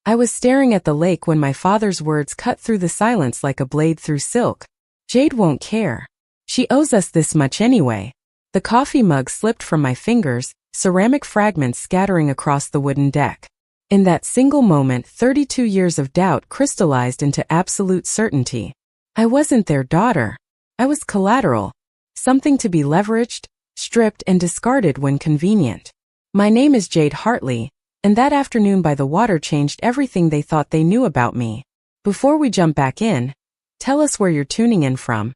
I was staring at the lake when my father's words cut through the silence like a blade through silk. Jade won't care. She owes us this much anyway. The coffee mug slipped from my fingers, ceramic fragments scattering across the wooden deck. In that single moment, 32 years of doubt crystallized into absolute certainty. I wasn't their daughter. I was collateral. Something to be leveraged, stripped, and discarded when convenient. My name is Jade Hartley, and that afternoon by the water changed everything they thought they knew about me. Before we jump back in, tell us where you're tuning in from.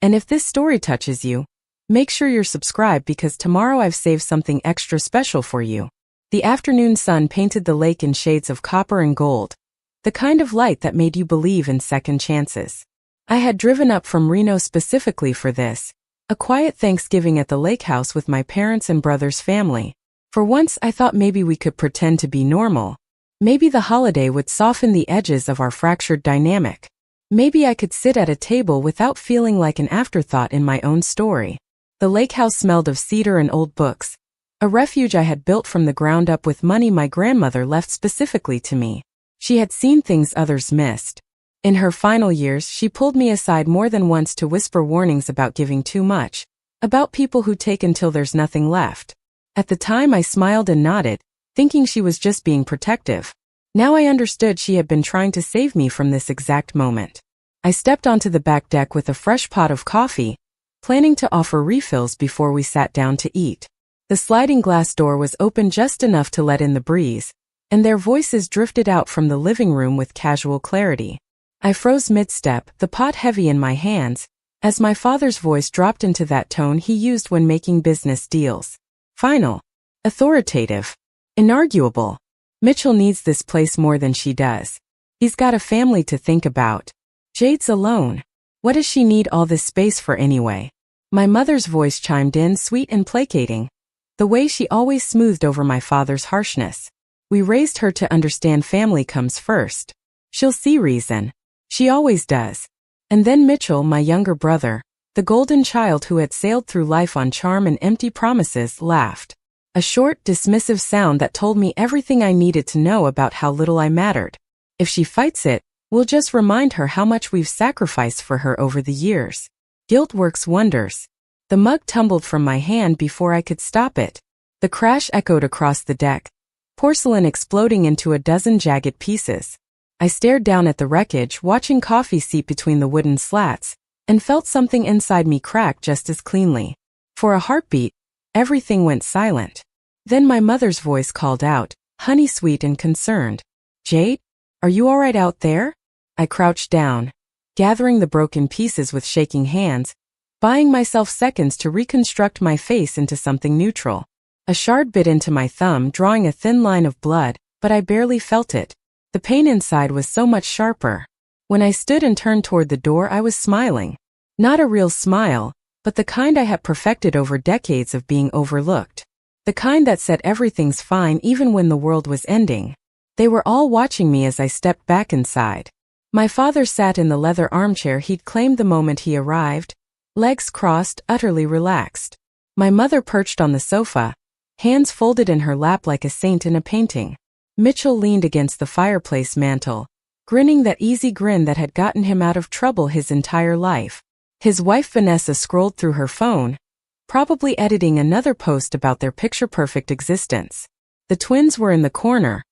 And if this story touches you, make sure you're subscribed because tomorrow I've saved something extra special for you. The afternoon sun painted the lake in shades of copper and gold, the kind of light that made you believe in second chances. I had driven up from Reno specifically for this, a quiet Thanksgiving at the Lakehouse with my parents' and brother's family. For once I thought maybe we could pretend to be normal. Maybe the holiday would soften the edges of our fractured dynamic. Maybe I could sit at a table without feeling like an afterthought in my own story. The Lakehouse smelled of cedar and old books, a refuge I had built from the ground up with money my grandmother left specifically to me. She had seen things others missed. In her final years, she pulled me aside more than once to whisper warnings about giving too much, about people who take until there's nothing left. At the time I smiled and nodded, thinking she was just being protective. Now I understood she had been trying to save me from this exact moment. I stepped onto the back deck with a fresh pot of coffee, planning to offer refills before we sat down to eat. The sliding glass door was open just enough to let in the breeze, and their voices drifted out from the living room with casual clarity. I froze mid-step, the pot heavy in my hands, as my father's voice dropped into that tone he used when making business deals. Final. Authoritative. Inarguable. Mitchell needs this place more than she does. He's got a family to think about. Jade's alone. What does she need all this space for anyway? My mother's voice chimed in, sweet and placating, the way she always smoothed over my father's harshness. We raised her to understand family comes first. She'll see reason. She always does. And then Mitchell, my younger brother, the golden child who had sailed through life on charm and empty promises, laughed. A short, dismissive sound that told me everything I needed to know about how little I mattered. If she fights it, we'll just remind her how much we've sacrificed for her over the years. Guilt works wonders. The mug tumbled from my hand before I could stop it. The crash echoed across the deck, porcelain exploding into a dozen jagged pieces. I stared down at the wreckage, watching coffee seep between the wooden slats, and felt something inside me crack just as cleanly. For a heartbeat, everything went silent. Then my mother's voice called out, honey sweet and concerned. Jade, are you all right out there? I crouched down, gathering the broken pieces with shaking hands, buying myself seconds to reconstruct my face into something neutral. A shard bit into my thumb, drawing a thin line of blood, but I barely felt it. The pain inside was so much sharper. When I stood and turned toward the door, I was smiling. Not a real smile, but the kind I had perfected over decades of being overlooked. The kind that said everything's fine even when the world was ending. They were all watching me as I stepped back inside. My father sat in the leather armchair he'd claimed the moment he arrived, legs crossed, utterly relaxed. My mother perched on the sofa, hands folded in her lap like a saint in a painting. Mitchell leaned against the fireplace mantel, grinning that easy grin that had gotten him out of trouble his entire life. His wife Vanessa scrolled through her phone, probably editing another post about their picture-perfect existence. The twins were in the corner,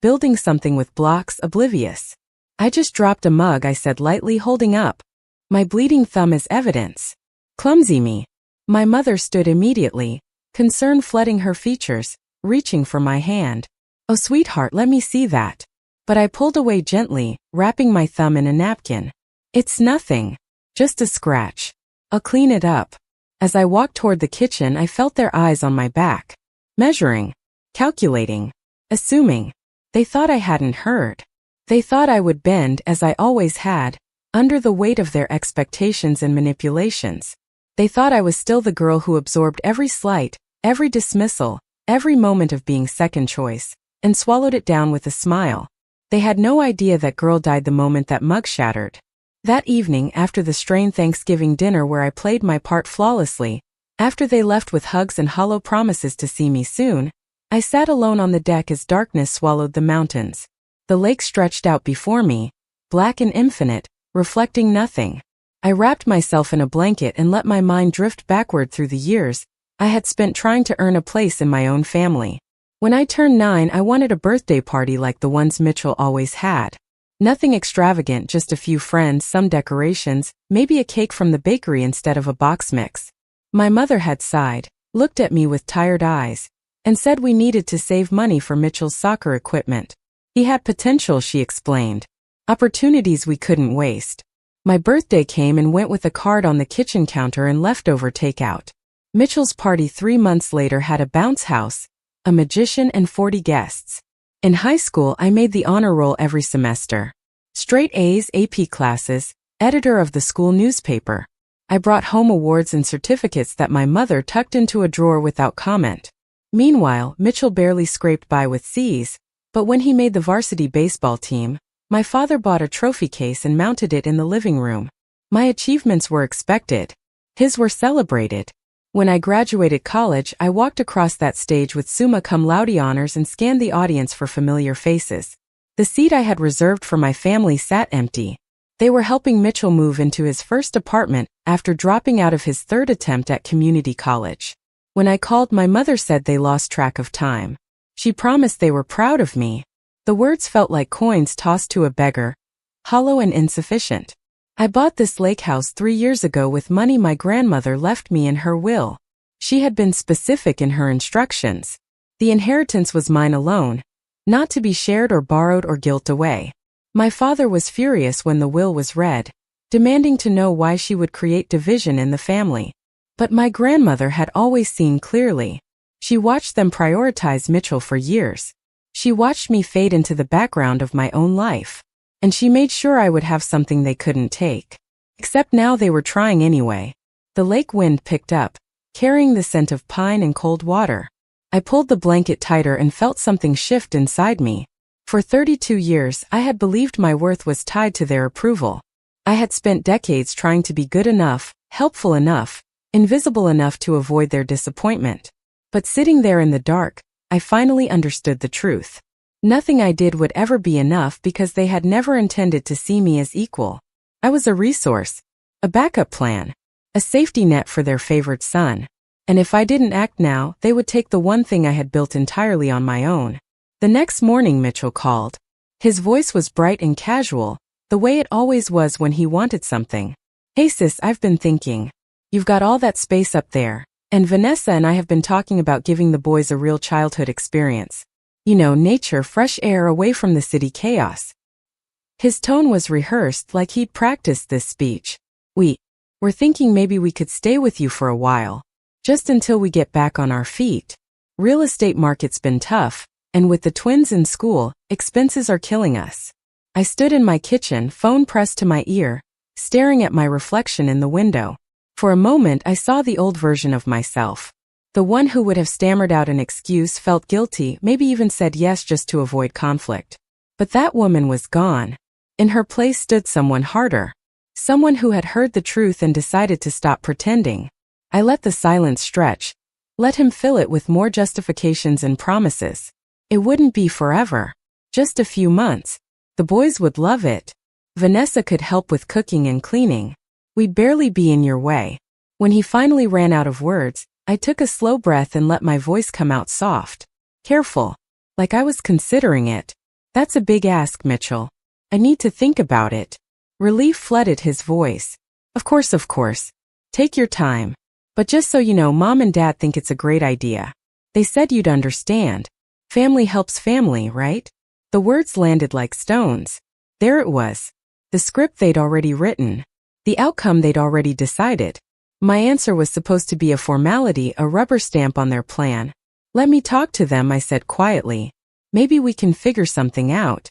building something with blocks, oblivious. I just dropped a mug, I said lightly, holding up my bleeding thumb as evidence. Clumsy me. My mother stood immediately, concern flooding her features, reaching for my hand. Oh sweetheart, let me see that. But I pulled away gently, wrapping my thumb in a napkin. It's nothing. Just a scratch. I'll clean it up. As I walked toward the kitchen, I felt their eyes on my back. Measuring. Calculating. Assuming. They thought I hadn't heard. They thought I would bend, as I always had, under the weight of their expectations and manipulations. They thought I was still the girl who absorbed every slight, every dismissal, every moment of being second choice, and swallowed it down with a smile. They had no idea that girl died the moment that mug shattered. That evening, after the strained Thanksgiving dinner where I played my part flawlessly, after they left with hugs and hollow promises to see me soon, I sat alone on the deck as darkness swallowed the mountains. The lake stretched out before me, black and infinite, reflecting nothing. I wrapped myself in a blanket and let my mind drift backward through the years I had spent trying to earn a place in my own family. When I turned 9, I wanted a birthday party like the ones Mitchell always had. Nothing extravagant, just a few friends, some decorations, maybe a cake from the bakery instead of a box mix. My mother had sighed, looked at me with tired eyes, and said we needed to save money for Mitchell's soccer equipment. He had potential, she explained. Opportunities we couldn't waste. My birthday came and went with a card on the kitchen counter and leftover takeout. Mitchell's party 3 months later had a bounce house, a magician, and 40 guests. In high school, I made the honor roll every semester. Straight A's, AP classes, editor of the school newspaper. I brought home awards and certificates that my mother tucked into a drawer without comment. Meanwhile, Mitchell barely scraped by with C's, but when he made the varsity baseball team, my father bought a trophy case and mounted it in the living room. My achievements were expected. His were celebrated. When I graduated college, I walked across that stage with summa cum laude honors and scanned the audience for familiar faces. The seat I had reserved for my family sat empty. They were helping Mitchell move into his first apartment after dropping out of his 3rd attempt at community college. When I called, my mother said they lost track of time. She promised they were proud of me. The words felt like coins tossed to a beggar, hollow and insufficient. I bought this lake house 3 years ago with money my grandmother left me in her will. She had been specific in her instructions. The inheritance was mine alone, not to be shared or borrowed or gilt away. My father was furious when the will was read, demanding to know why she would create division in the family. But my grandmother had always seen clearly. She watched them prioritize Mitchell for years. She watched me fade into the background of my own life. And she made sure I would have something they couldn't take. Except now they were trying anyway. The lake wind picked up, carrying the scent of pine and cold water. I pulled the blanket tighter and felt something shift inside me. For 32 years, I had believed my worth was tied to their approval. I had spent decades trying to be good enough, helpful enough, invisible enough to avoid their disappointment. But sitting there in the dark, I finally understood the truth. Nothing I did would ever be enough because they had never intended to see me as equal. I was a resource, a backup plan, a safety net for their favored son. And if I didn't act now, they would take the one thing I had built entirely on my own. The next morning Mitchell called. His voice was bright and casual, the way it always was when he wanted something. Hey sis, I've been thinking. You've got all that space up there. And Vanessa and I have been talking about giving the boys a real childhood experience. You know, nature, fresh air away from the city chaos. His tone was rehearsed like he'd practiced this speech. We're thinking maybe we could stay with you for a while. Just until we get back on our feet. Real estate market's been tough, and with the twins in school, expenses are killing us. I stood in my kitchen, phone pressed to my ear, staring at my reflection in the window. For a moment I saw the old version of myself. The one who would have stammered out an excuse, felt guilty, maybe even said yes just to avoid conflict. But that woman was gone. In her place stood someone harder. Someone who had heard the truth and decided to stop pretending. I let the silence stretch. Let him fill it with more justifications and promises. It wouldn't be forever. Just a few months. The boys would love it. Vanessa could help with cooking and cleaning. We'd barely be in your way. When he finally ran out of words, I took a slow breath and let my voice come out soft. Careful. Like I was considering it. That's a big ask, Mitchell. I need to think about it. Relief flooded his voice. Of course. Take your time. But just so you know, Mom and Dad think it's a great idea. They said you'd understand. Family helps family, right? The words landed like stones. There it was. The script they'd already written. The outcome they'd already decided. My answer was supposed to be a formality, a rubber stamp on their plan. Let me talk to them, I said quietly. Maybe we can figure something out.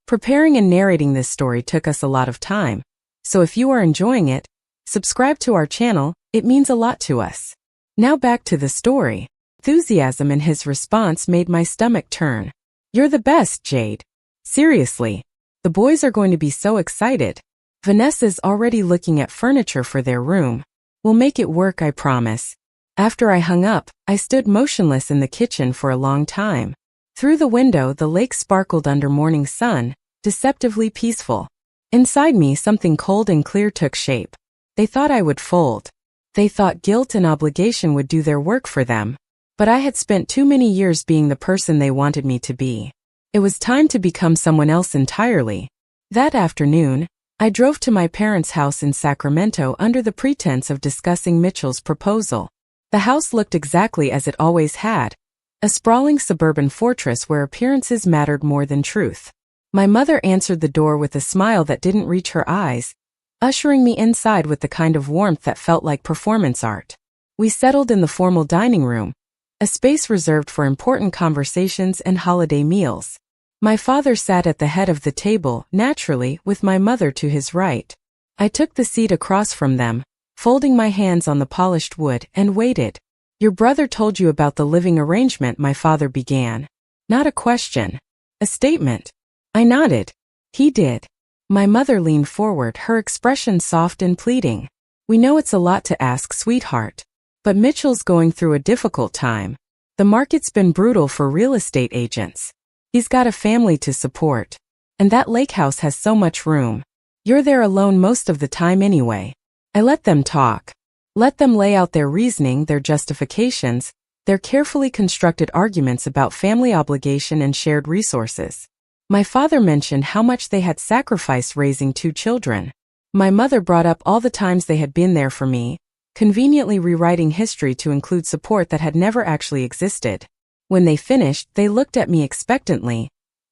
Preparing and narrating this story took us a lot of time. So if you are enjoying it, subscribe to our channel, it means a lot to us. Now back to the story. Enthusiasm in his response made my stomach turn. You're the best, Jade. Seriously. The boys are going to be so excited. Vanessa's already looking at furniture for their room. We'll make it work, I promise. After I hung up, I stood motionless in the kitchen for a long time. Through the window, the lake sparkled under morning sun, deceptively peaceful. Inside me, something cold and clear took shape. They thought I would fold. They thought guilt and obligation would do their work for them. But I had spent too many years being the person they wanted me to be. It was time to become someone else entirely. That afternoon, I drove to my parents' house in Sacramento under the pretense of discussing Mitchell's proposal. The house looked exactly as it always had, a sprawling suburban fortress where appearances mattered more than truth. My mother answered the door with a smile that didn't reach her eyes, ushering me inside with the kind of warmth that felt like performance art. We settled in the formal dining room, a space reserved for important conversations and holiday meals. My father sat at the head of the table, naturally, with my mother to his right. I took the seat across from them, folding my hands on the polished wood, and waited. "Your brother told you about the living arrangement," my father began. Not a question. A statement. I nodded. "He did." My mother leaned forward, her expression soft and pleading. "We know it's a lot to ask, sweetheart. But Mitchell's going through a difficult time. The market's been brutal for real estate agents. He's got a family to support. And that lake house has so much room. You're there alone most of the time anyway." I let them talk. Let them lay out their reasoning, their justifications, their carefully constructed arguments about family obligation and shared resources. My father mentioned how much they had sacrificed raising 2 children. My mother brought up all the times they had been there for me, conveniently rewriting history to include support that had never actually existed. When they finished, they looked at me expectantly,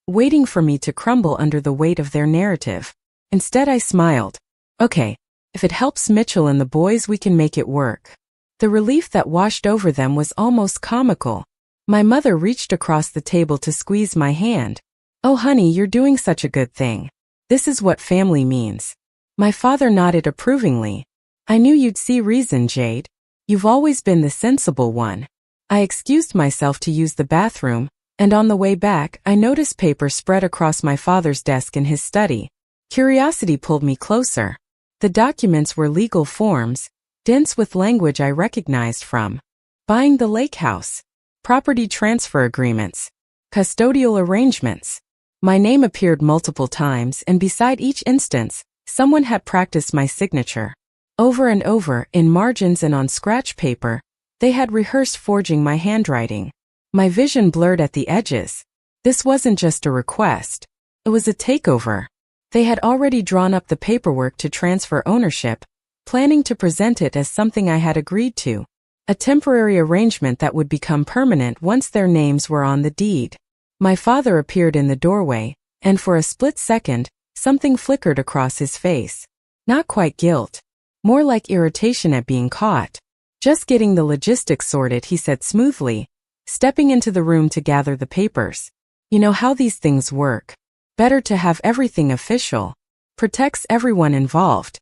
waiting for me to crumble under the weight of their narrative. Instead, I smiled. "Okay, if it helps Mitchell and the boys, we can make it work." The relief that washed over them was almost comical. My mother reached across the table to squeeze my hand. "Oh honey, you're doing such a good thing. This is what family means." My father nodded approvingly. "I knew you'd see reason, Jade. You've always been the sensible one." I excused myself to use the bathroom, and on the way back, I noticed paper spread across my father's desk in his study. Curiosity pulled me closer. The documents were legal forms, dense with language I recognized from buying the lake house, property transfer agreements, custodial arrangements. My name appeared multiple times, and beside each instance, someone had practiced my signature. Over and over, in margins and on scratch paper, they had rehearsed forging my handwriting. My vision blurred at the edges. This wasn't just a request. It was a takeover. They had already drawn up the paperwork to transfer ownership, planning to present it as something I had agreed to. A temporary arrangement that would become permanent once their names were on the deed. My father appeared in the doorway, and for a split second, something flickered across his face. Not quite guilt. More like irritation at being caught. "Just getting the logistics sorted," he said smoothly, stepping into the room to gather the papers. "You know how these things work. Better to have everything official. Protects everyone involved."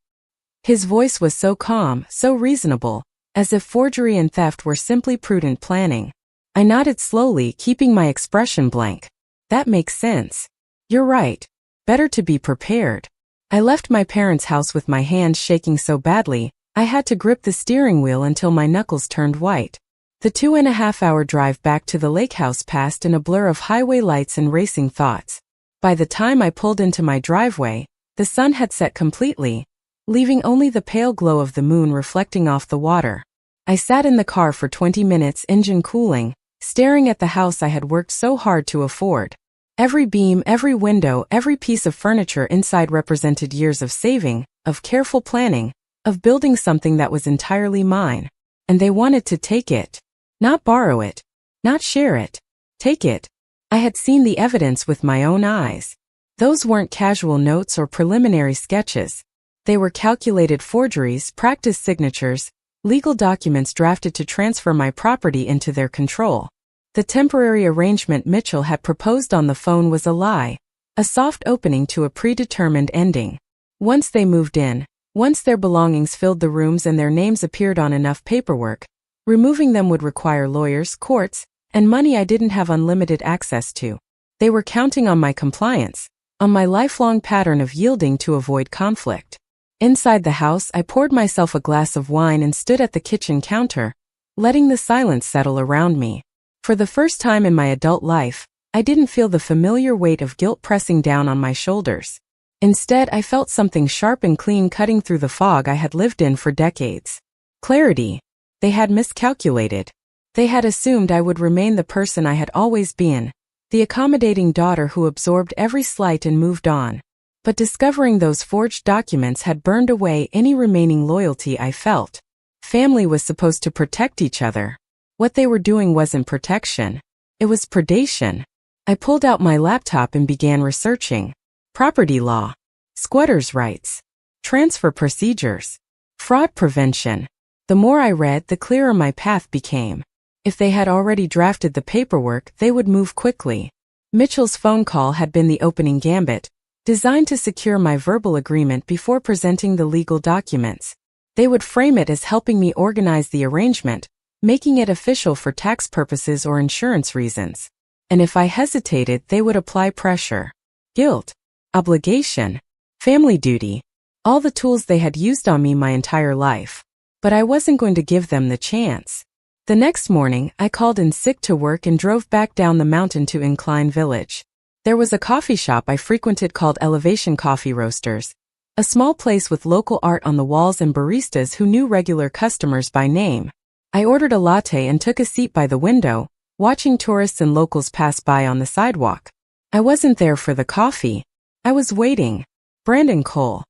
His voice was so calm, so reasonable, as if forgery and theft were simply prudent planning. I nodded slowly, keeping my expression blank. "That makes sense. You're right. Better to be prepared." I left my parents' house with my hands shaking so badly, I had to grip the steering wheel until my knuckles turned white. The 2.5-hour drive back to the lake house passed in a blur of highway lights and racing thoughts. By the time I pulled into my driveway, the sun had set completely, leaving only the pale glow of the moon reflecting off the water. I sat in the car for 20 minutes, engine cooling, staring at the house I had worked so hard to afford. Every beam, every window, every piece of furniture inside represented years of saving, of careful planning, of building something that was entirely mine. And they wanted to take it. Not borrow it. Not share it. Take it. I had seen the evidence with my own eyes. Those weren't casual notes or preliminary sketches. They were calculated forgeries, practiced signatures, legal documents drafted to transfer my property into their control. The temporary arrangement Mitchell had proposed on the phone was a lie, a soft opening to a predetermined ending. Once they moved in, once their belongings filled the rooms and their names appeared on enough paperwork, removing them would require lawyers, courts, and money I didn't have unlimited access to. They were counting on my compliance, on my lifelong pattern of yielding to avoid conflict. Inside the house, I poured myself a glass of wine and stood at the kitchen counter, letting the silence settle around me. For the first time in my adult life, I didn't feel the familiar weight of guilt pressing down on my shoulders. Instead, I felt something sharp and clean cutting through the fog I had lived in for decades. Clarity. They had miscalculated. They had assumed I would remain the person I had always been, the accommodating daughter who absorbed every slight and moved on. But discovering those forged documents had burned away any remaining loyalty I felt. Family was supposed to protect each other. What they were doing wasn't protection. It was predation. I pulled out my laptop and began researching. Property law. Squatters' rights. Transfer procedures. Fraud prevention. The more I read, the clearer my path became. If they had already drafted the paperwork, they would move quickly. Mitchell's phone call had been the opening gambit, designed to secure my verbal agreement before presenting the legal documents. They would frame it as helping me organize the arrangement, making it official for tax purposes or insurance reasons. And if I hesitated, they would apply pressure. Guilt. Obligation. Family duty. All the tools they had used on me my entire life. But I wasn't going to give them the chance. The next morning, I called in sick to work and drove back down the mountain to Incline Village. There was a coffee shop I frequented called Elevation Coffee Roasters, a small place with local art on the walls and baristas who knew regular customers by name. I ordered a latte and took a seat by the window, watching tourists and locals pass by on the sidewalk. I wasn't there for the coffee. I was waiting. Brandon Cole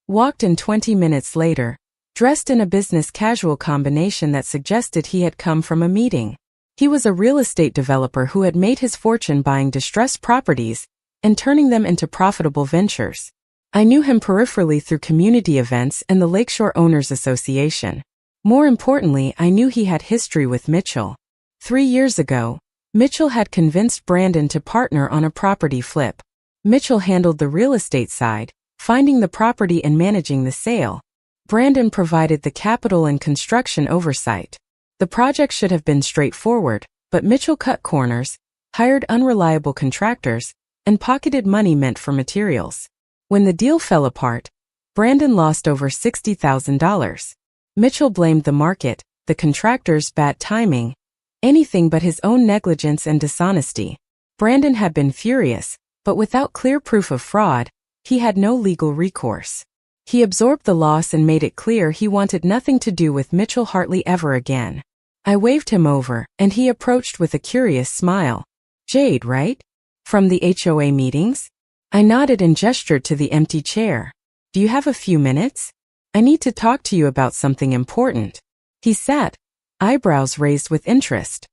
walked in 20 minutes later, dressed in a business casual combination that suggested he had come from a meeting. He was a real estate developer who had made his fortune buying distressed properties and turning them into profitable ventures. I knew him peripherally through community events and the Lakeshore Owners Association. More importantly, I knew he had history with Mitchell. 3 years ago, Mitchell had convinced Brandon to partner on a property flip. Mitchell handled the real estate side, finding the property and managing the sale. Brandon provided the capital and construction oversight. The project should have been straightforward, but Mitchell cut corners, hired unreliable contractors, and pocketed money meant for materials. When the deal fell apart, Brandon lost over $60,000. Mitchell blamed the market, the contractors' bad timing, anything but his own negligence and dishonesty. Brandon had been furious, but without clear proof of fraud, he had no legal recourse. He absorbed the loss and made it clear he wanted nothing to do with Mitchell Hartley ever again. I waved him over, and he approached with a curious smile. Jade, right? From the HOA meetings? I nodded and gestured to the empty chair. Do you have a few minutes? I need to talk to you about something important. He sat, eyebrows raised with interest.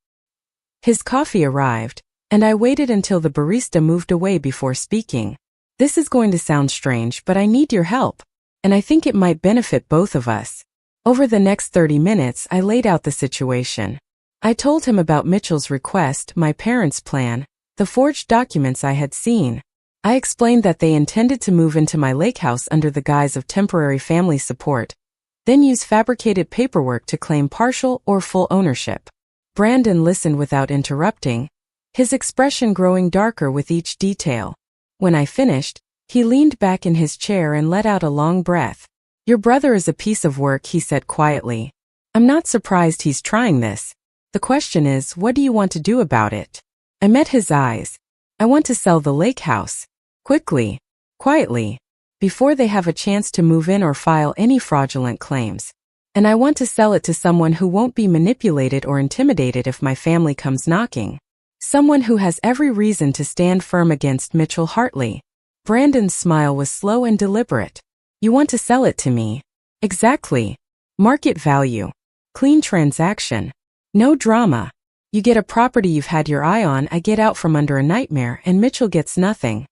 His coffee arrived, and I waited until the barista moved away before speaking. This is going to sound strange, but I need your help, and I think it might benefit both of us. Over the next 30 minutes, I laid out the situation. I told him about Mitchell's request, my parents' plan, the forged documents I had seen. I explained that they intended to move into my lake house under the guise of temporary family support, then use fabricated paperwork to claim partial or full ownership. Brandon listened without interrupting, his expression growing darker with each detail. When I finished, he leaned back in his chair and let out a long breath. Your brother is a piece of work, he said quietly. I'm not surprised he's trying this. The question is, what do you want to do about it? I met his eyes. I want to sell the lake house. Quickly. Quietly. Before they have a chance to move in or file any fraudulent claims. And I want to sell it to someone who won't be manipulated or intimidated if my family comes knocking. Someone who has every reason to stand firm against Mitchell Hartley. Brandon's smile was slow and deliberate. You want to sell it to me? Exactly. Market value. Clean transaction. No drama. You get a property you've had your eye on, I get out from under a nightmare, and Mitchell gets nothing.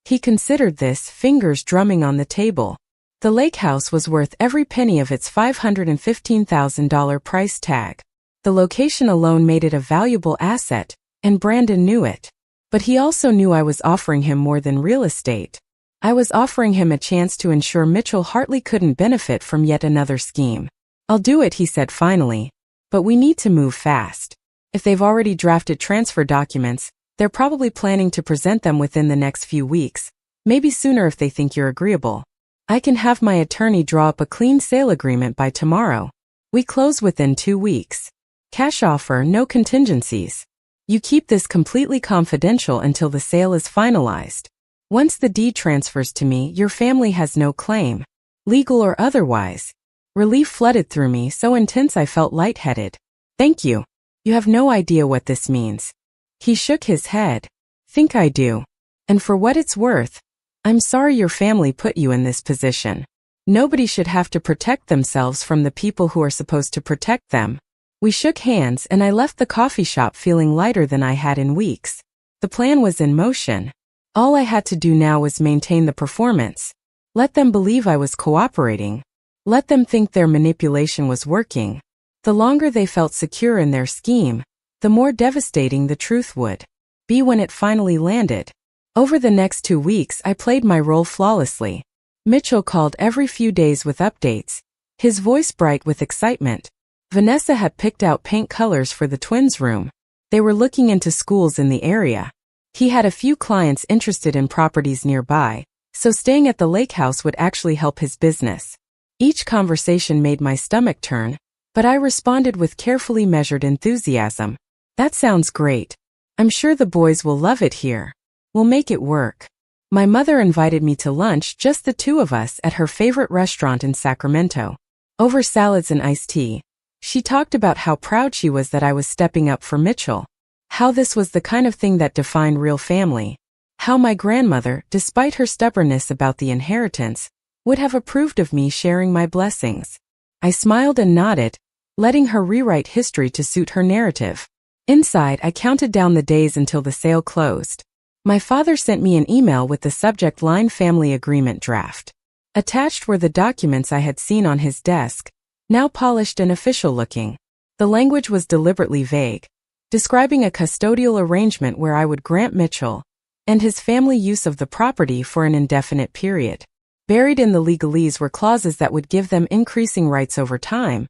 He considered this, fingers drumming on the table. The lake house was worth every penny of its $515,000 price tag. The location alone made it a valuable asset, and Brandon knew it. But he also knew I was offering him more than real estate. I was offering him a chance to ensure Mitchell Hartley couldn't benefit from yet another scheme. I'll do it, he said finally. But we need to move fast. If they've already drafted transfer documents, they're probably planning to present them within the next few weeks, maybe sooner if they think you're agreeable. I can have my attorney draw up a clean sale agreement by tomorrow. We close within 2 weeks. Cash offer, no contingencies. You keep this completely confidential until the sale is finalized. Once the deed transfers to me, your family has no claim, legal or otherwise. Relief flooded through me, so intense I felt lightheaded. Thank you. You have no idea what this means. He shook his head. Think I do. And for what it's worth, I'm sorry your family put you in this position. Nobody should have to protect themselves from the people who are supposed to protect them. We shook hands and I left the coffee shop feeling lighter than I had in weeks. The plan was in motion. All I had to do now was maintain the performance. Let them believe I was cooperating. Let them think their manipulation was working. The longer they felt secure in their scheme, the more devastating the truth would be when it finally landed. Over the next 2 weeks, I played my role flawlessly. Mitchell called every few days with updates, his voice bright with excitement. Vanessa had picked out paint colors for the twins' room. They were looking into schools in the area. He had a few clients interested in properties nearby, so staying at the lake house would actually help his business. Each conversation made my stomach turn, but I responded with carefully measured enthusiasm. That sounds great. I'm sure the boys will love it here. We'll make it work. My mother invited me to lunch, just the two of us, at her favorite restaurant in Sacramento. Over salads and iced tea, she talked about how proud she was that I was stepping up for Mitchell. How this was the kind of thing that defined real family. How my grandmother, despite her stubbornness about the inheritance, would have approved of me sharing my blessings. I smiled and nodded, letting her rewrite history to suit her narrative. Inside, I counted down the days until the sale closed. My father sent me an email with the subject line Family Agreement Draft. Attached were the documents I had seen on his desk, now polished and official looking. The language was deliberately vague, describing a custodial arrangement where I would grant Mitchell and his family use of the property for an indefinite period. Buried in the legalese were clauses that would give them increasing rights over time,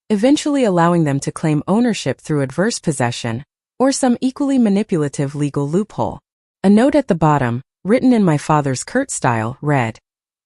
eventually allowing them to claim ownership through adverse possession or some equally manipulative legal loophole. A note at the bottom, written in my father's curt style, read,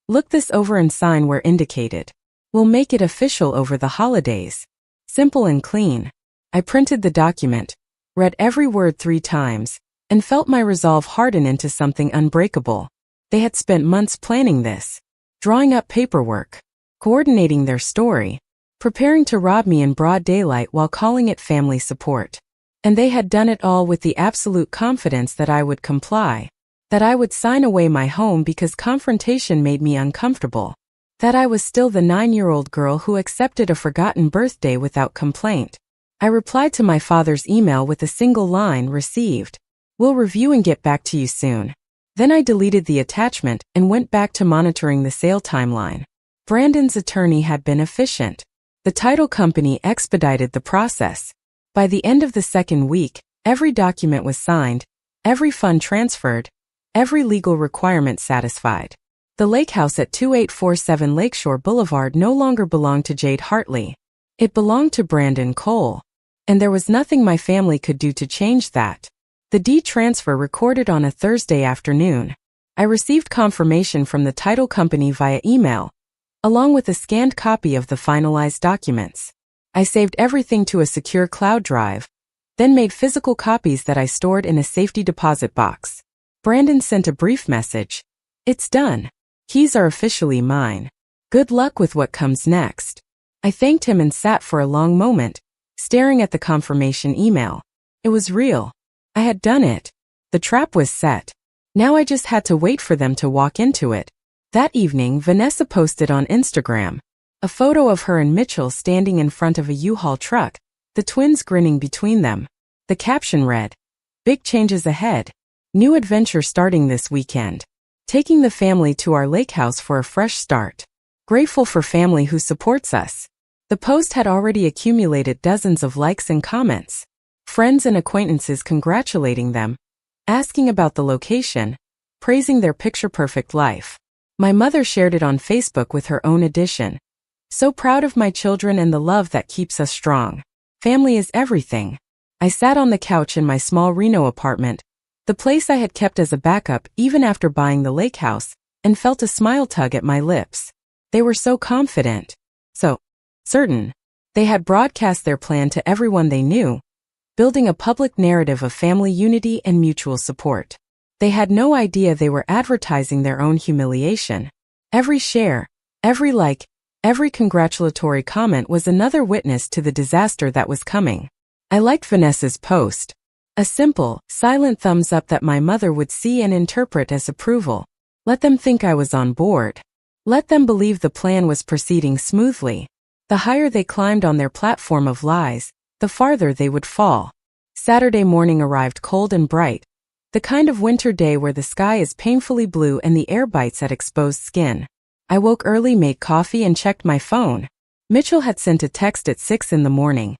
"Look this over and sign where indicated. We'll make it official over the holidays." Simple and clean. I printed the document, read every word 3 times, and felt my resolve harden into something unbreakable. They had spent months planning this, drawing up paperwork, coordinating their story, preparing to rob me in broad daylight while calling it family support. And they had done it all with the absolute confidence that I would comply, that I would sign away my home because confrontation made me uncomfortable, that I was still the 9-year-old girl who accepted a forgotten birthday without complaint. I replied to my father's email with a single line, "Received. We'll review and get back to you soon." Then I deleted the attachment and went back to monitoring the sale timeline. Brandon's attorney had been efficient. The title company expedited the process. By the end of the 2nd week, every document was signed, every fund transferred, every legal requirement satisfied. The lake house at 2847 Lakeshore Boulevard no longer belonged to Jade Hartley. It belonged to Brandon Cole. And there was nothing my family could do to change that. The deed transfer recorded on a Thursday afternoon. I received confirmation from the title company via email, along with a scanned copy of the finalized documents. I saved everything to a secure cloud drive, then made physical copies that I stored in a safety deposit box. Brandon sent a brief message. "It's done. Keys are officially mine. Good luck with what comes next." I thanked him and sat for a long moment, staring at the confirmation email. It was real. I had done it. The trap was set. Now I just had to wait for them to walk into it. That evening, Vanessa posted on Instagram a photo of her and Mitchell standing in front of a U-Haul truck, the twins grinning between them. The caption read, "Big changes ahead. New adventure starting this weekend. Taking the family to our lake house for a fresh start. Grateful for family who supports us." The post had already accumulated dozens of likes and comments. Friends and acquaintances congratulating them, asking about the location, praising their picture-perfect life. My mother shared it on Facebook with her own edition. "So proud of my children and the love that keeps us strong. Family is everything." I sat on the couch in my small Reno apartment, the place I had kept as a backup even after buying the lake house, and felt a smile tug at my lips. They were so confident, so certain. They had broadcast their plan to everyone they knew. building a public narrative of family unity and mutual support. They had no idea they were advertising their own humiliation. Every share, every like, every congratulatory comment was another witness to the disaster that was coming. I liked Vanessa's post. A simple, silent thumbs up that my mother would see and interpret as approval. Let them think I was on board. Let them believe the plan was proceeding smoothly. The higher they climbed on their platform of lies, the farther they would fall. Saturday morning arrived cold and bright, the kind of winter day where the sky is painfully blue and the air bites at exposed skin. I woke early, made coffee, and checked my phone. Mitchell had sent a text at 6 in the morning.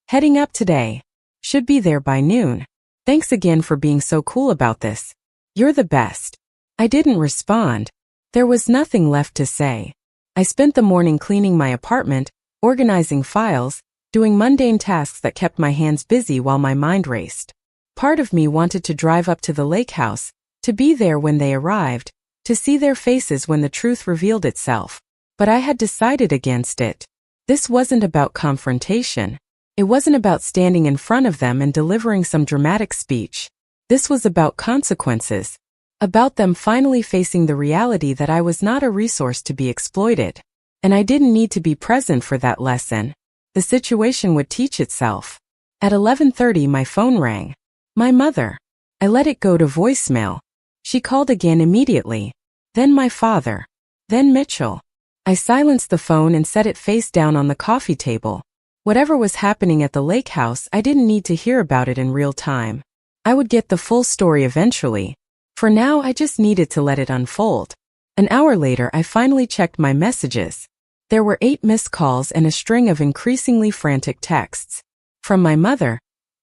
Heading up today. Should be there by noon. Thanks again for being so cool about this. You're the best. I didn't respond. There was nothing left to say. I spent the morning cleaning my apartment, organizing files, doing mundane tasks that kept my hands busy while my mind raced. Part of me wanted to drive up to the lake house, to be there when they arrived, to see their faces when the truth revealed itself. But I had decided against it. This wasn't about confrontation. It wasn't about standing in front of them and delivering some dramatic speech. This was about consequences. About them finally facing the reality that I was not a resource to be exploited. And I didn't need to be present for that lesson. The situation would teach itself. At 11:30 my phone rang. My mother. I let it go to voicemail. She called again immediately. Then my father. Then Mitchell. I silenced the phone and set it face down on the coffee table. Whatever was happening at the lake house, I didn't need to hear about it in real time. I would get the full story eventually. For now, I just needed to let it unfold. An hour later, I finally checked my messages. There were 8 missed calls and a string of increasingly frantic texts. From my mother,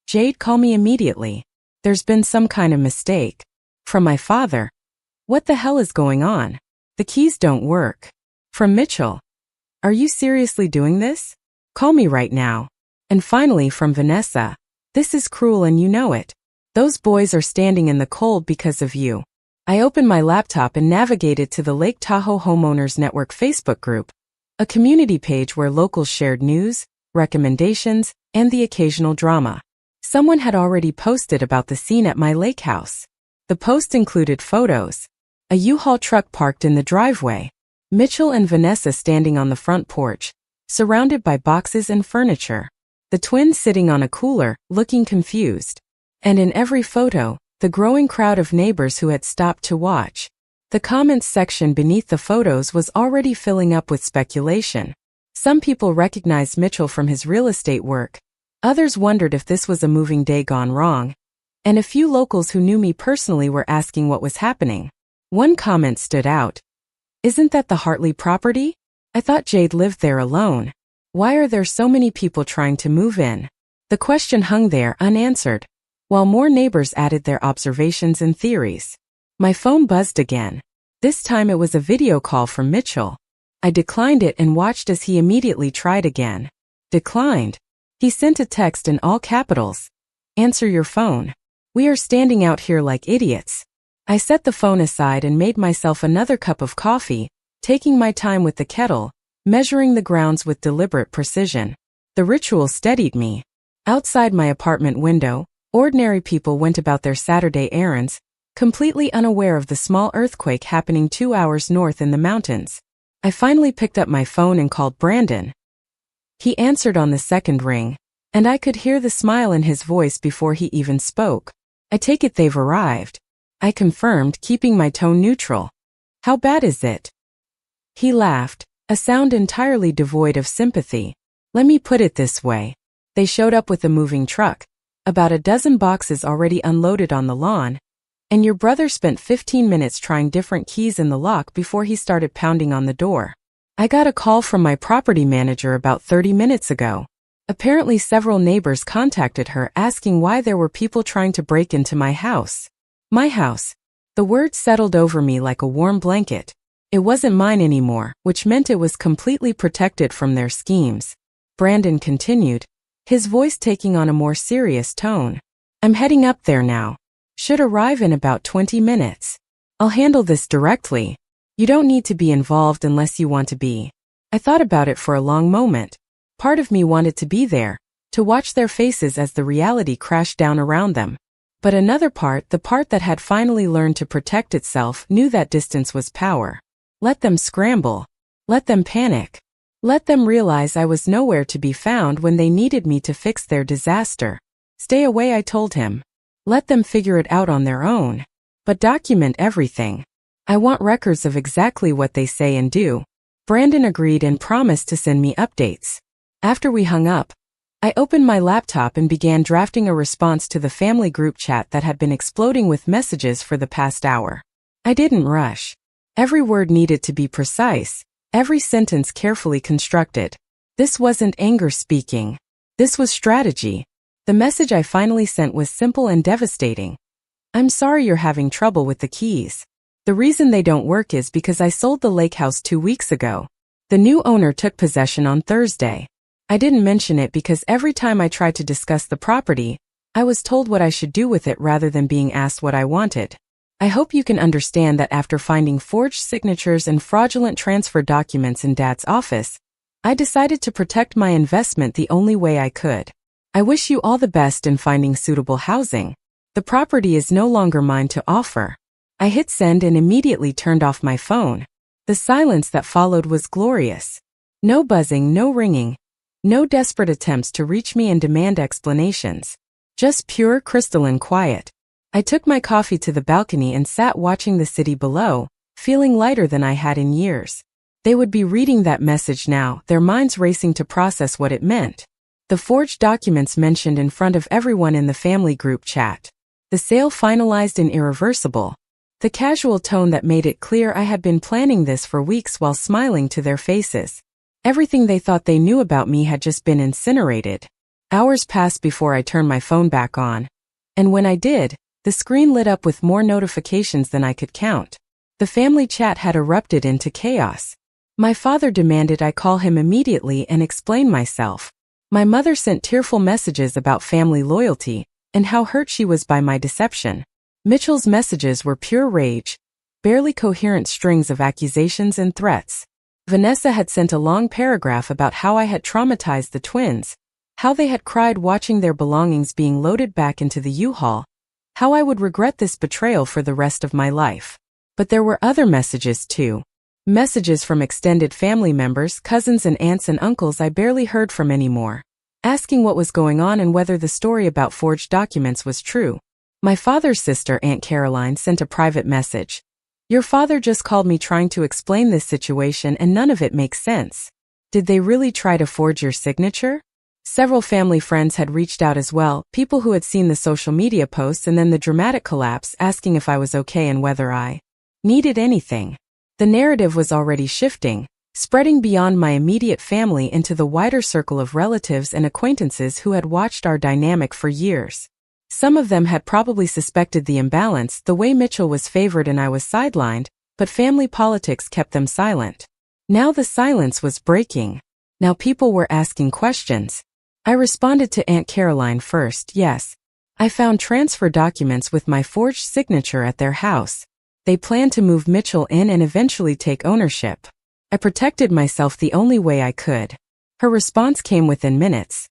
Jade, call me immediately. There's been some kind of mistake. From my father, what the hell is going on? The keys don't work. From Mitchell, are you seriously doing this? Call me right now. And finally from Vanessa, this is cruel and you know it. Those boys are standing in the cold because of you. I opened my laptop and navigated to the Lake Tahoe Homeowners Network Facebook group, a community page where locals shared news, recommendations, and the occasional drama. Someone had already posted about the scene at my lake house. The post included photos. A U-Haul truck parked in the driveway. Mitchell and Vanessa standing on the front porch, surrounded by boxes and furniture. The twins sitting on a cooler, looking confused. And in every photo, the growing crowd of neighbors who had stopped to watch. The comments section beneath the photos was already filling up with speculation. Some people recognized Mitchell from his real estate work. Others wondered if this was a moving day gone wrong. And a few locals who knew me personally were asking what was happening. One comment stood out. Isn't that the Hartley property? I thought Jade lived there alone. Why are there so many people trying to move in? The question hung there unanswered, while more neighbors added their observations and theories. My phone buzzed again. This time it was a video call from Mitchell. I declined it and watched as he immediately tried again. Declined. He sent a text in all capitals. Answer your phone. We are standing out here like idiots. I set the phone aside and made myself another cup of coffee, taking my time with the kettle, measuring the grounds with deliberate precision. The ritual steadied me. Outside my apartment window, ordinary people went about their Saturday errands, completely unaware of the small earthquake happening 2 hours north in the mountains. I finally picked up my phone and called Brandon. He answered on the second ring, and I could hear the smile in his voice before he even spoke. I take it they've arrived. I confirmed, keeping my tone neutral. How bad is it? He laughed, a sound entirely devoid of sympathy. Let me put it this way. They showed up with a moving truck, about a dozen boxes already unloaded on the lawn, and your brother spent 15 minutes trying different keys in the lock before he started pounding on the door. I got a call from my property manager about 30 minutes ago. Apparently several neighbors contacted her asking why there were people trying to break into my house. My house. The word settled over me like a warm blanket. It wasn't mine anymore, which meant it was completely protected from their schemes. Brandon continued, his voice taking on a more serious tone. I'm heading up there now. Should arrive in about 20 minutes. I'll handle this directly. You don't need to be involved unless you want to be. I thought about it for a long moment. Part of me wanted to be there, to watch their faces as the reality crashed down around them. But another part, the part that had finally learned to protect itself, knew that distance was power. Let them scramble. Let them panic. Let them realize I was nowhere to be found when they needed me to fix their disaster. Stay away, I told him. Let them figure it out on their own. But document everything. I want records of exactly what they say and do. Brandon agreed and promised to send me updates. After we hung up, I opened my laptop and began drafting a response to the family group chat that had been exploding with messages for the past hour. I didn't rush. Every word needed to be precise, every sentence carefully constructed. This wasn't anger speaking. This was strategy. The message I finally sent was simple and devastating. I'm sorry you're having trouble with the keys. The reason they don't work is because I sold the lake house 2 weeks ago. The new owner took possession on Thursday. I didn't mention it because every time I tried to discuss the property, I was told what I should do with it rather than being asked what I wanted. I hope you can understand that after finding forged signatures and fraudulent transfer documents in Dad's office, I decided to protect my investment the only way I could. I wish you all the best in finding suitable housing. The property is no longer mine to offer. I hit send and immediately turned off my phone. The silence that followed was glorious. No buzzing, no ringing. No desperate attempts to reach me and demand explanations. Just pure crystalline quiet. I took my coffee to the balcony and sat watching the city below, feeling lighter than I had in years. They would be reading that message now, their minds racing to process what it meant. The forged documents mentioned in front of everyone in the family group chat. The sale finalized and irreversible. The casual tone that made it clear I had been planning this for weeks while smiling to their faces. Everything they thought they knew about me had just been incinerated. Hours passed before I turned my phone back on. And when I did, the screen lit up with more notifications than I could count. The family chat had erupted into chaos. My father demanded I call him immediately and explain myself. My mother sent tearful messages about family loyalty and how hurt she was by my deception. Mitchell's messages were pure rage, barely coherent strings of accusations and threats. Vanessa had sent a long paragraph about how I had traumatized the twins, how they had cried watching their belongings being loaded back into the U-Haul, how I would regret this betrayal for the rest of my life. But there were other messages too. Messages from extended family members, cousins and aunts and uncles I barely heard from anymore, asking what was going on and whether the story about forged documents was true. My father's sister, Aunt Caroline, sent a private message. Your father just called me trying to explain this situation and none of it makes sense. Did they really try to forge your signature? Several family friends had reached out as well, people who had seen the social media posts and then the dramatic collapse, asking if I was okay and whether I needed anything. The narrative was already shifting, spreading beyond my immediate family into the wider circle of relatives and acquaintances who had watched our dynamic for years. Some of them had probably suspected the imbalance, the way Mitchell was favored and I was sidelined, but family politics kept them silent. Now the silence was breaking. Now people were asking questions. I responded to Aunt Caroline first. Yes, I found transfer documents with my forged signature at their house. They planned to move Mitchell in and eventually take ownership. I protected myself the only way I could. Her response came within minutes.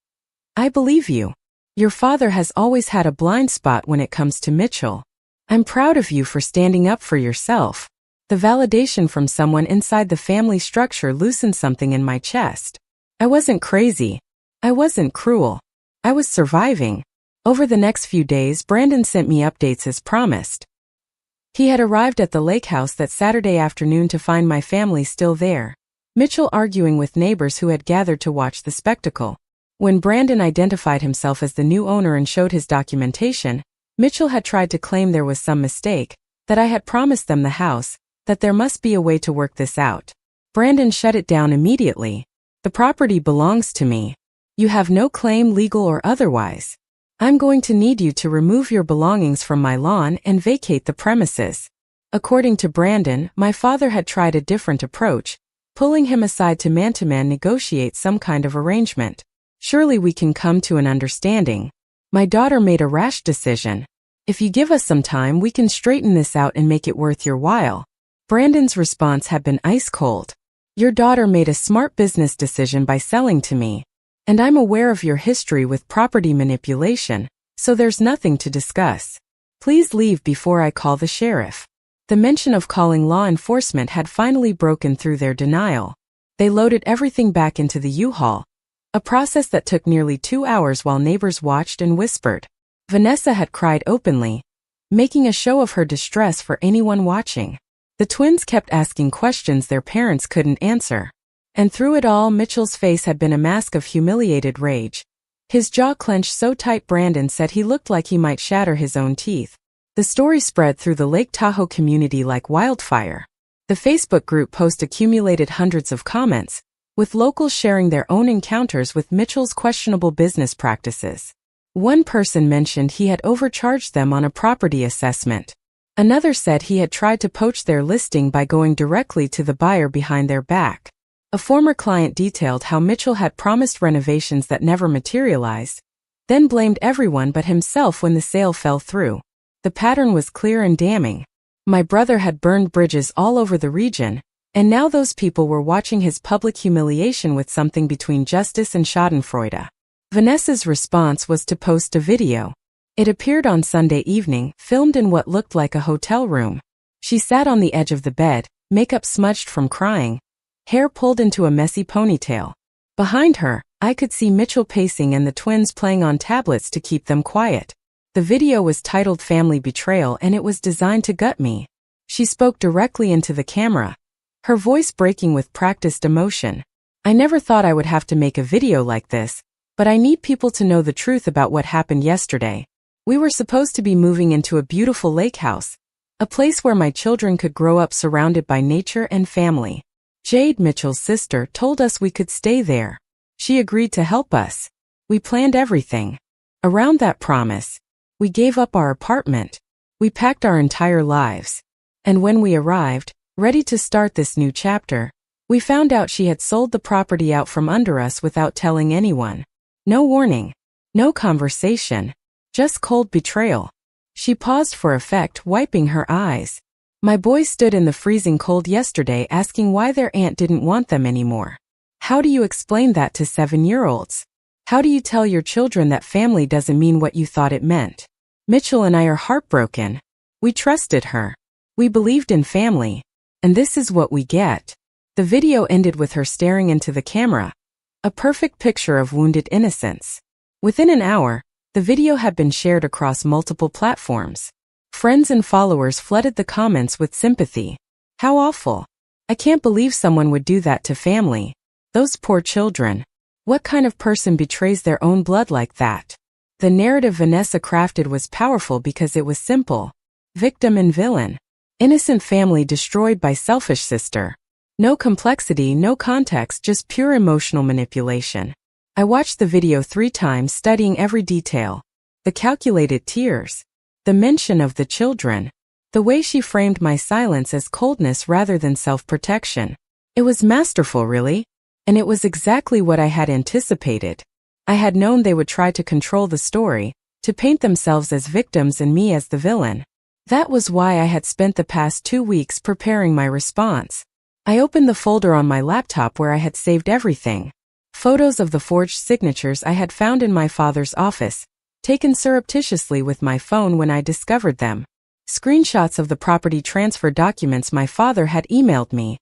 I believe you. Your father has always had a blind spot when it comes to Mitchell. I'm proud of you for standing up for yourself. The validation from someone inside the family structure loosened something in my chest. I wasn't crazy. I wasn't cruel. I was surviving. Over the next few days, Brandon sent me updates as promised. He had arrived at the lake house that Saturday afternoon to find my family still there. Mitchell arguing with neighbors who had gathered to watch the spectacle. When Brandon identified himself as the new owner and showed his documentation, Mitchell had tried to claim there was some mistake, that I had promised them the house, that there must be a way to work this out. Brandon shut it down immediately. The property belongs to me. You have no claim, legal or otherwise. I'm going to need you to remove your belongings from my lawn and vacate the premises. According to Brandon, my father had tried a different approach, pulling him aside to man negotiate some kind of arrangement. Surely we can come to an understanding. My daughter made a rash decision. If you give us some time, we can straighten this out and make it worth your while. Brandon's response had been ice cold. Your daughter made a smart business decision by selling to me. And I'm aware of your history with property manipulation, so there's nothing to discuss. Please leave before I call the sheriff. The mention of calling law enforcement had finally broken through their denial. They loaded everything back into the U-Haul, a process that took nearly 2 hours while neighbors watched and whispered. Vanessa had cried openly, making a show of her distress for anyone watching. The twins kept asking questions their parents couldn't answer. And through it all, Mitchell's face had been a mask of humiliated rage. His jaw clenched so tight Brandon said he looked like he might shatter his own teeth. The story spread through the Lake Tahoe community like wildfire. The Facebook group post accumulated hundreds of comments, with locals sharing their own encounters with Mitchell's questionable business practices. One person mentioned he had overcharged them on a property assessment. Another said he had tried to poach their listing by going directly to the buyer behind their back. A former client detailed how Mitchell had promised renovations that never materialized, then blamed everyone but himself when the sale fell through. The pattern was clear and damning. My brother had burned bridges all over the region, and now those people were watching his public humiliation with something between justice and schadenfreude. Vanessa's response was to post a video. It appeared on Sunday evening, filmed in what looked like a hotel room. She sat on the edge of the bed, makeup smudged from crying, hair pulled into a messy ponytail. Behind her, I could see Mitchell pacing and the twins playing on tablets to keep them quiet. The video was titled Family Betrayal and it was designed to gut me. She spoke directly into the camera, her voice breaking with practiced emotion. I never thought I would have to make a video like this, but I need people to know the truth about what happened yesterday. We were supposed to be moving into a beautiful lake house, a place where my children could grow up surrounded by nature and family. Jade, Mitchell's sister, told us we could stay there. She agreed to help us. We planned everything around that promise. We gave up our apartment. We packed our entire lives. And when we arrived, ready to start this new chapter, we found out she had sold the property out from under us without telling anyone. No warning. No conversation. Just cold betrayal. She paused for effect, wiping her eyes. My boys stood in the freezing cold yesterday asking why their aunt didn't want them anymore. How do you explain that to 7-year-olds? How do you tell your children that family doesn't mean what you thought it meant? Mitchell and I are heartbroken. We trusted her. We believed in family. And this is what we get. The video ended with her staring into the camera, a perfect picture of wounded innocence. Within an hour, the video had been shared across multiple platforms. Friends and followers flooded the comments with sympathy. How awful. I can't believe someone would do that to family. Those poor children. What kind of person betrays their own blood like that? The narrative Vanessa crafted was powerful because it was simple. Victim and villain. Innocent family destroyed by selfish sister. No complexity, no context, just pure emotional manipulation. I watched the video 3 times, studying every detail. The calculated tears. The mention of the children. The way she framed my silence as coldness rather than self-protection. It was masterful, really. And it was exactly what I had anticipated. I had known they would try to control the story, to paint themselves as victims and me as the villain. That was why I had spent the past 2 weeks preparing my response. I opened the folder on my laptop where I had saved everything. Photos of the forged signatures I had found in my father's office, taken surreptitiously with my phone when I discovered them. Screenshots of the property transfer documents my father had emailed me,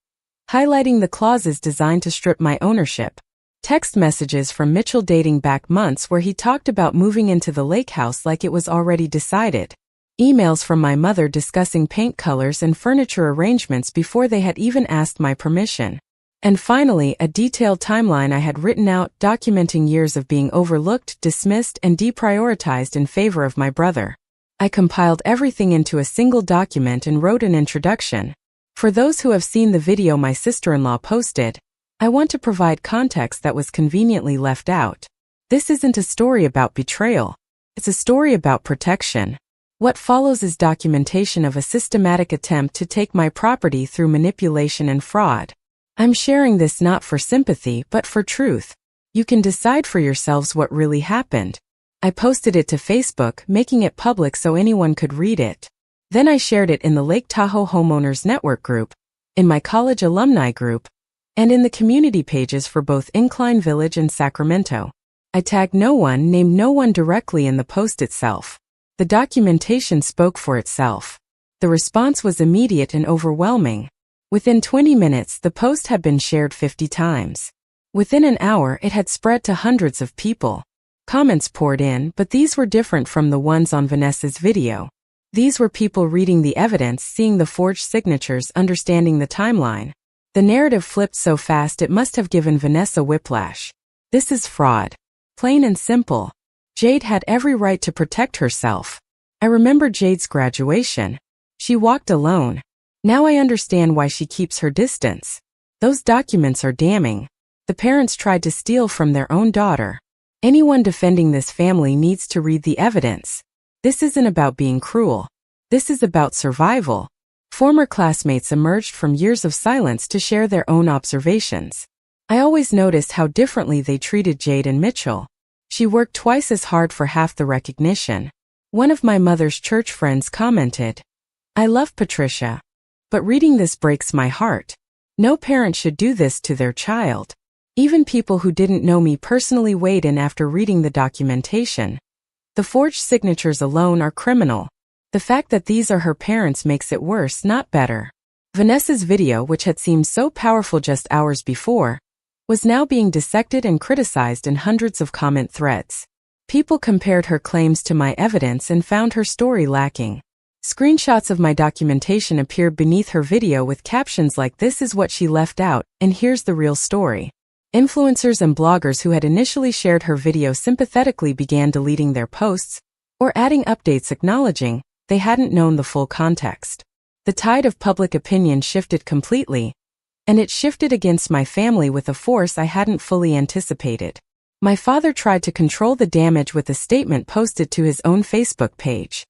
highlighting the clauses designed to strip my ownership. Text messages from Mitchell dating back months where he talked about moving into the lake house like it was already decided. Emails from my mother discussing paint colors and furniture arrangements before they had even asked my permission. And finally, a detailed timeline I had written out documenting years of being overlooked, dismissed, and deprioritized in favor of my brother. I compiled everything into a single document and wrote an introduction. For those who have seen the video my sister-in-law posted, I want to provide context that was conveniently left out. This isn't a story about betrayal. It's a story about protection. What follows is documentation of a systematic attempt to take my property through manipulation and fraud. I'm sharing this not for sympathy but for truth. You can decide for yourselves what really happened. I posted it to Facebook, making it public so anyone could read it. Then I shared it in the Lake Tahoe Homeowners Network group, in my college alumni group, and in the community pages for both Incline Village and Sacramento. I tagged no one, named no one directly in the post itself. The documentation spoke for itself. The response was immediate and overwhelming. Within 20 minutes, the post had been shared 50 times. Within an hour, it had spread to hundreds of people. Comments poured in, but these were different from the ones on Vanessa's video. These were people reading the evidence, seeing the forged signatures, understanding the timeline. The narrative flipped so fast it must have given Vanessa whiplash. This is fraud. Plain and simple. Jade had every right to protect herself. I remember Jade's graduation. She walked alone. Now I understand why she keeps her distance. Those documents are damning. The parents tried to steal from their own daughter. Anyone defending this family needs to read the evidence. This isn't about being cruel. This is about survival. Former classmates emerged from years of silence to share their own observations. I always noticed how differently they treated Jade and Mitchell. She worked twice as hard for half the recognition. One of my mother's church friends commented, "I love Patricia. But reading this breaks my heart. No parent should do this to their child." Even people who didn't know me personally weighed in after reading the documentation. The forged signatures alone are criminal. The fact that these are her parents makes it worse, not better. Vanessa's video, which had seemed so powerful just hours before, was now being dissected and criticized in hundreds of comment threads. People compared her claims to my evidence and found her story lacking. Screenshots of my documentation appeared beneath her video with captions like, "This is what she left out, and here's the real story." Influencers and bloggers who had initially shared her video sympathetically began deleting their posts or adding updates acknowledging they hadn't known the full context. The tide of public opinion shifted completely, and it shifted against my family with a force I hadn't fully anticipated. My father tried to control the damage with a statement posted to his own Facebook page.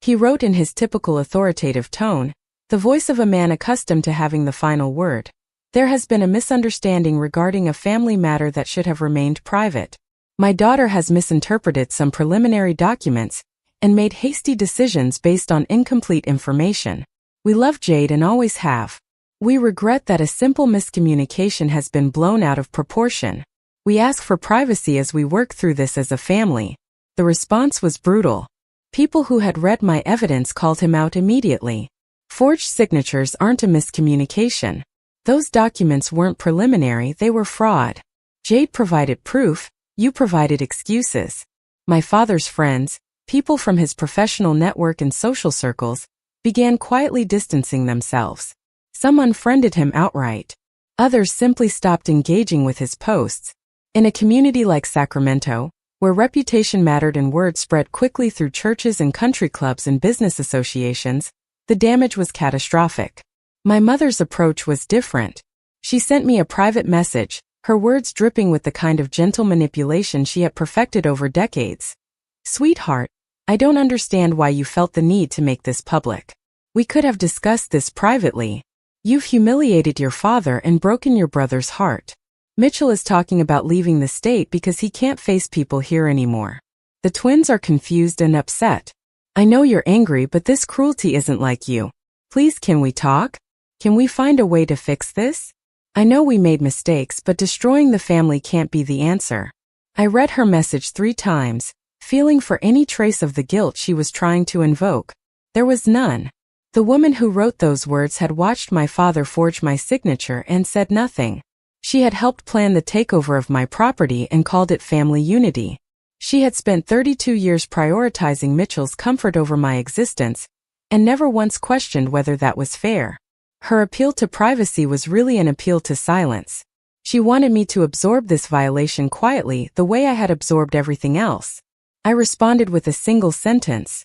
He wrote in his typical authoritative tone, the voice of a man accustomed to having the final word, "There has been a misunderstanding regarding a family matter that should have remained private. My daughter has misinterpreted some preliminary documents and made hasty decisions based on incomplete information. We love Jade and always have. We regret that a simple miscommunication has been blown out of proportion. We ask for privacy as we work through this as a family." The response was brutal. People who had read my evidence called him out immediately. Forged signatures aren't a miscommunication. Those documents weren't preliminary, they were fraud. Jade provided proof, you provided excuses. My father's friends, people from his professional network and social circles, began quietly distancing themselves. Some unfriended him outright. Others simply stopped engaging with his posts. In a community like Sacramento, where reputation mattered and word spread quickly through churches and country clubs and business associations, the damage was catastrophic. My mother's approach was different. She sent me a private message, her words dripping with the kind of gentle manipulation she had perfected over decades. "Sweetheart, I don't understand why you felt the need to make this public. We could have discussed this privately. You've humiliated your father and broken your brother's heart. Mitchell is talking about leaving the state because he can't face people here anymore. The twins are confused and upset. I know you're angry, but this cruelty isn't like you. Please, can we talk? Can we find a way to fix this? I know we made mistakes, but destroying the family can't be the answer." I read her message 3 times, feeling for any trace of the guilt she was trying to invoke. There was none. The woman who wrote those words had watched my father forge my signature and said nothing. She had helped plan the takeover of my property and called it family unity. She had spent 32 years prioritizing Mitchell's comfort over my existence, and never once questioned whether that was fair. Her appeal to privacy was really an appeal to silence. She wanted me to absorb this violation quietly, the way I had absorbed everything else. I responded with a single sentence.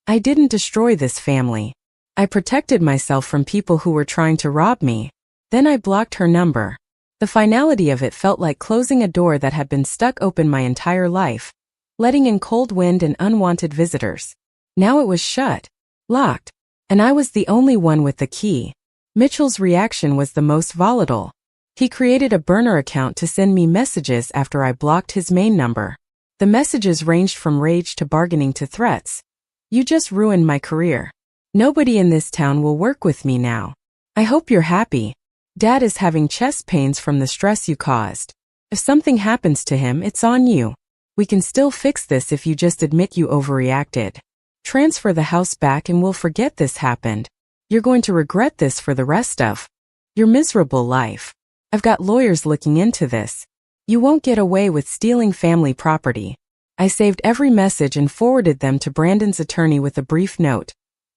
I didn't destroy this family. I protected myself from people who were trying to rob me. Then I blocked her number. The finality of it felt like closing a door that had been stuck open my entire life, letting in cold wind and unwanted visitors. Now it was shut, locked, and I was the only one with the key. Mitchell's reaction was the most volatile. He created a burner account to send me messages after I blocked his main number. The messages ranged from rage to bargaining to threats. "You just ruined my career. Nobody in this town will work with me now. I hope you're happy. Dad is having chest pains from the stress you caused. If something happens to him, it's on you. We can still fix this if you just admit you overreacted. Transfer the house back and we'll forget this happened. You're going to regret this for the rest of your miserable life. I've got lawyers looking into this. You won't get away with stealing family property. I saved every message and forwarded them to Brandon's attorney with a brief note.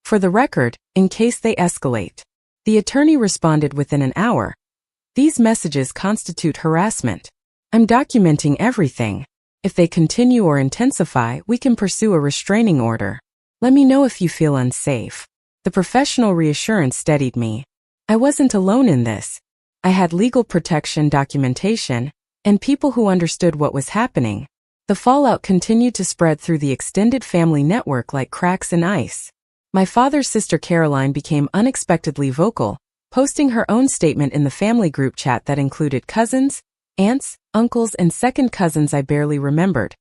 For the record, in case they escalate. The attorney responded within an hour. These messages constitute harassment. I'm documenting everything. If they continue or intensify, we can pursue a restraining order. Let me know if you feel unsafe. The professional reassurance steadied me. I wasn't alone in this. I had legal protection documentation, and people who understood what was happening. The fallout continued to spread through the extended family network like cracks in ice. My father's sister Caroline became unexpectedly vocal, posting her own statement in the family group chat that included cousins, aunts, uncles, and second cousins I barely remembered.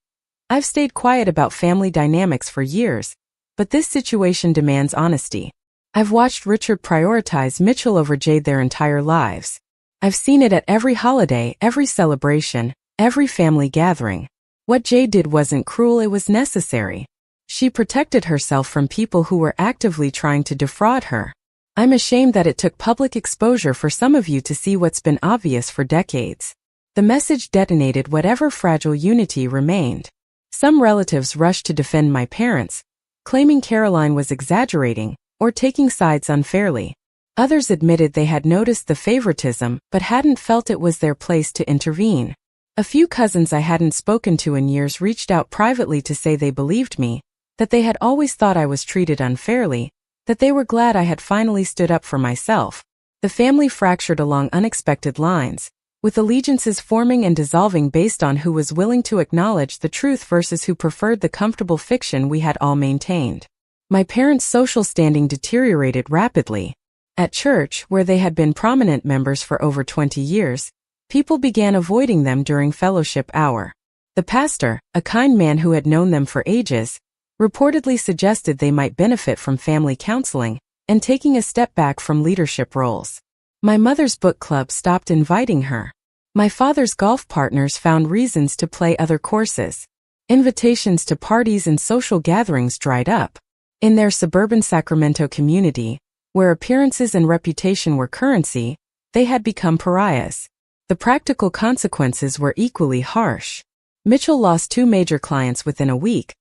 I've stayed quiet about family dynamics for years, but this situation demands honesty. I've watched Richard prioritize Mitchell over Jade their entire lives. I've seen it at every holiday, every celebration, every family gathering. What Jade did wasn't cruel, it was necessary. She protected herself from people who were actively trying to defraud her. I'm ashamed that it took public exposure for some of you to see what's been obvious for decades. The message detonated whatever fragile unity remained. Some relatives rushed to defend my parents, claiming Caroline was exaggerating or taking sides unfairly. Others admitted they had noticed the favoritism but hadn't felt it was their place to intervene. A few cousins I hadn't spoken to in years reached out privately to say they believed me, that they had always thought I was treated unfairly, that they were glad I had finally stood up for myself. The family fractured along unexpected lines, with allegiances forming and dissolving based on who was willing to acknowledge the truth versus who preferred the comfortable fiction we had all maintained. My parents' social standing deteriorated rapidly. At church, where they had been prominent members for over 20 years, people began avoiding them during fellowship hour. The pastor, a kind man who had known them for ages, reportedly suggested they might benefit from family counseling and taking a step back from leadership roles. My mother's book club stopped inviting her. My father's golf partners found reasons to play other courses. Invitations to parties and social gatherings dried up. In their suburban Sacramento community, where appearances and reputation were currency, they had become pariahs. The practical consequences were equally harsh. Mitchell lost 2 major clients within a week,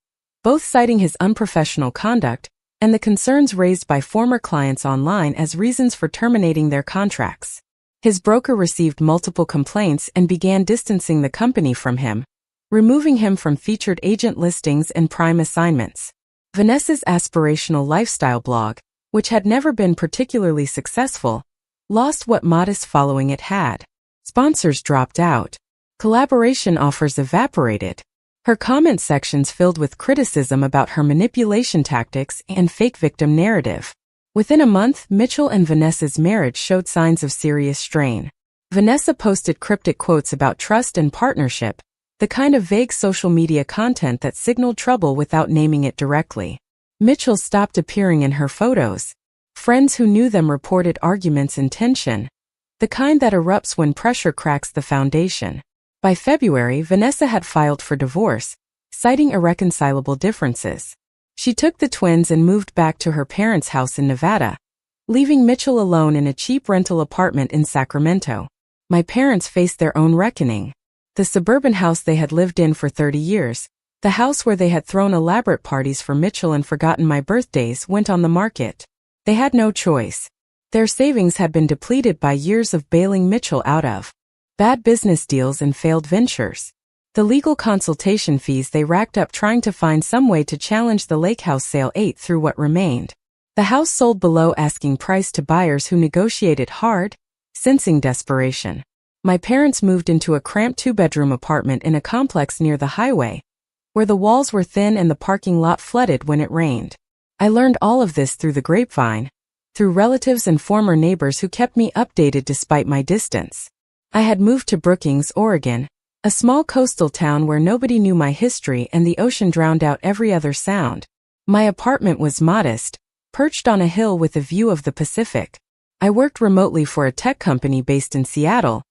both citing his unprofessional conduct and the concerns raised by former clients online as reasons for terminating their contracts. His broker received multiple complaints and began distancing the company from him, removing him from featured agent listings and prime assignments. Vanessa's aspirational lifestyle blog, which had never been particularly successful, lost what modest following it had. Sponsors dropped out. Collaboration offers evaporated. Her comment sections filled with criticism about her manipulation tactics and fake victim narrative. Within a month, Mitchell and Vanessa's marriage showed signs of serious strain. Vanessa posted cryptic quotes about trust and partnership, the kind of vague social media content that signaled trouble without naming it directly. Mitchell stopped appearing in her photos. Friends who knew them reported arguments and tension, the kind that erupts when pressure cracks the foundation. By February, Vanessa had filed for divorce, citing irreconcilable differences. She took the twins and moved back to her parents' house in Nevada, leaving Mitchell alone in a cheap rental apartment in Sacramento. My parents faced their own reckoning. The suburban house they had lived in for 30 years, the house where they had thrown elaborate parties for Mitchell and forgotten my birthdays, went on the market. They had no choice. Their savings had been depleted by years of bailing Mitchell out of bad business deals and failed ventures. The legal consultation fees they racked up trying to find some way to challenge the Lakehouse sale ate through what remained. The house sold below asking price to buyers who negotiated hard, sensing desperation. My parents moved into a cramped 2-bedroom apartment in a complex near the highway, where the walls were thin and the parking lot flooded when it rained. I learned all of this through the grapevine, through relatives and former neighbors who kept me updated despite my distance. I had moved to Brookings, Oregon, a small coastal town where nobody knew my history and the ocean drowned out every other sound. My apartment was modest, perched on a hill with a view of the Pacific. I worked remotely for a tech company based in Seattle,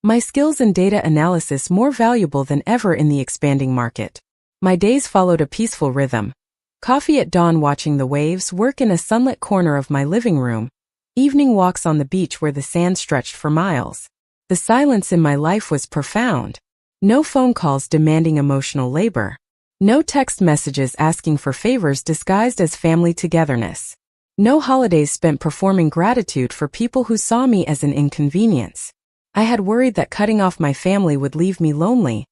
My skills in data analysis more valuable than ever in the expanding market. My days followed a peaceful rhythm. Coffee at dawn, watching the waves, work in a sunlit corner of my living room, evening walks on the beach where the sand stretched for miles. The silence in my life was profound. No phone calls demanding emotional labor. No text messages asking for favors disguised as family togetherness. No holidays spent performing gratitude for people who saw me as an inconvenience. I had worried that cutting off my family would leave me lonely,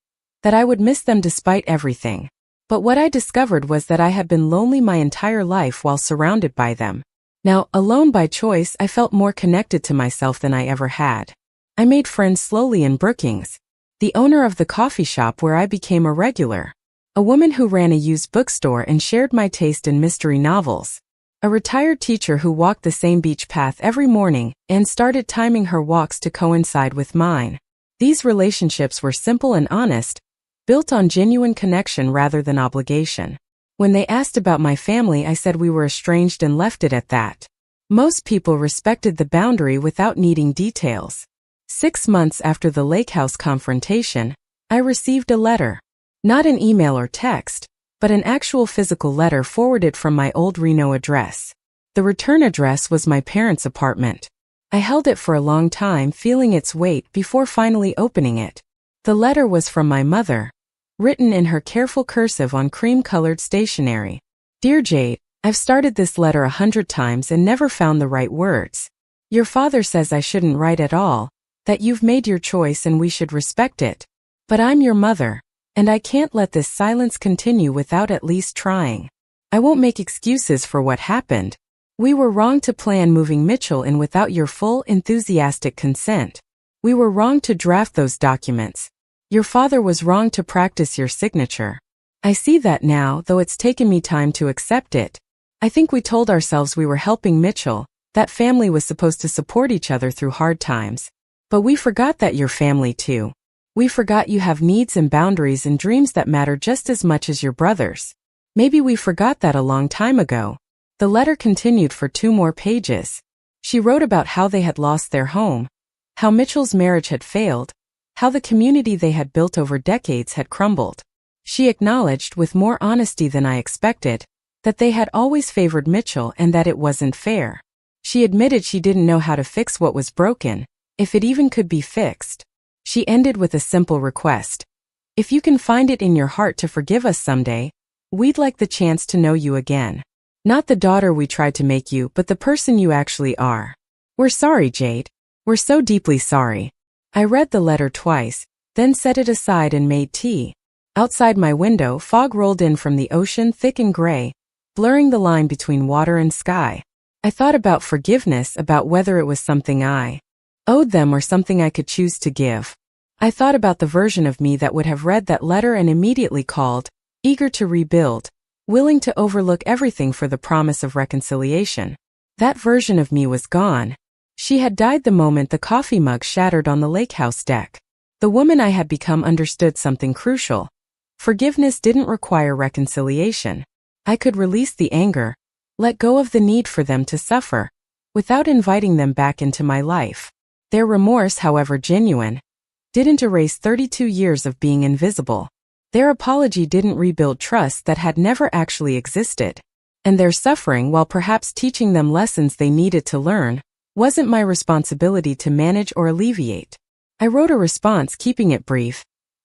that I would miss them despite everything. But what I discovered was that I had been lonely my entire life while surrounded by them. Now, alone by choice, I felt more connected to myself than I ever had. I made friends slowly in Brookings, the owner of the coffee shop where I became a regular. A woman who ran a used bookstore and shared my taste in mystery novels. A retired teacher who walked the same beach path every morning and started timing her walks to coincide with mine. These relationships were simple and honest, built on genuine connection rather than obligation. When they asked about my family, I said we were estranged and left it at that. Most people respected the boundary without needing details. 6 months after the Lakehouse confrontation, I received a letter. Not an email or text, but an actual physical letter forwarded from my old Reno address. The return address was my parents' apartment. I held it for a long time, feeling its weight before finally opening it. The letter was from my mother, written in her careful cursive on cream-colored stationery. Dear Jade, I've started this letter 100 times and never found the right words. Your father says I shouldn't write at all, that you've made your choice and we should respect it. But I'm your mother, and I can't let this silence continue without at least trying. I won't make excuses for what happened. We were wrong to plan moving Mitchell in without your full enthusiastic consent. We were wrong to draft those documents. Your father was wrong to practice your signature. I see that now, though it's taken me time to accept it. I think we told ourselves we were helping Mitchell, that family was supposed to support each other through hard times. But we forgot that you're family too. We forgot you have needs and boundaries and dreams that matter just as much as your brothers. Maybe we forgot that a long time ago. The letter continued for 2 more pages. She wrote about how they had lost their home, how Mitchell's marriage had failed, how the community they had built over decades had crumbled. She acknowledged, with more honesty than I expected, that they had always favored Mitchell and that it wasn't fair. She admitted she didn't know how to fix what was broken, if it even could be fixed. She ended with a simple request. If you can find it in your heart to forgive us someday, we'd like the chance to know you again. Not the daughter we tried to make you, but the person you actually are. We're sorry, Jade. We're so deeply sorry. I read the letter twice, then set it aside and made tea. Outside my window, fog rolled in from the ocean, thick and gray, blurring the line between water and sky. I thought about forgiveness, about whether it was something I owed them or something I could choose to give. I thought about the version of me that would have read that letter and immediately called, eager to rebuild, willing to overlook everything for the promise of reconciliation. That version of me was gone. She had died the moment the coffee mug shattered on the Lakehouse deck. The woman I had become understood something crucial. Forgiveness didn't require reconciliation. I could release the anger, let go of the need for them to suffer, without inviting them back into my life. Their remorse, however genuine, didn't erase 32 years of being invisible. Their apology didn't rebuild trust that had never actually existed. And their suffering, while perhaps teaching them lessons they needed to learn, wasn't my responsibility to manage or alleviate. I wrote a response, keeping it brief.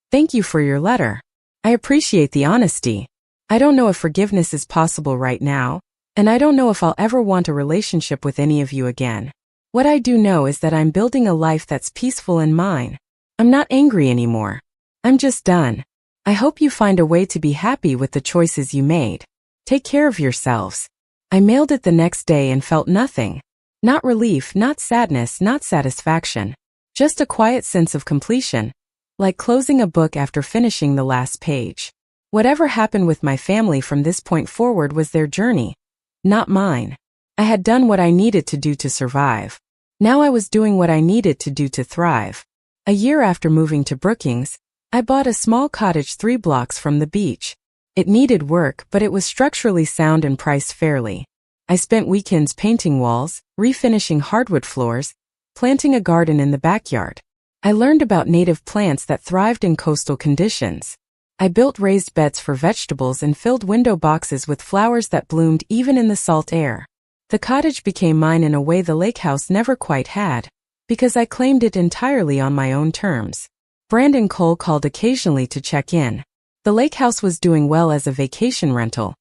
Thank you for your letter. I appreciate the honesty. I don't know if forgiveness is possible right now, and I don't know if I'll ever want a relationship with any of you again. What I do know is that I'm building a life that's peaceful and mine. I'm not angry anymore. I'm just done. I hope you find a way to be happy with the choices you made. Take care of yourselves. I mailed it the next day and felt nothing. Not relief, not sadness, not satisfaction. Just a quiet sense of completion, like closing a book after finishing the last page. Whatever happened with my family from this point forward was their journey, not mine. I had done what I needed to do to survive. Now I was doing what I needed to do to thrive. A year after moving to Brookings, I bought a small cottage 3 blocks from the beach. It needed work, but it was structurally sound and priced fairly. I spent weekends painting walls, refinishing hardwood floors, planting a garden in the backyard. I learned about native plants that thrived in coastal conditions. I built raised beds for vegetables and filled window boxes with flowers that bloomed even in the salt air. The cottage became mine in a way the lake house never quite had, because I claimed it entirely on my own terms. Brandon Cole called occasionally to check in. The lake house was doing well as a vacation rental,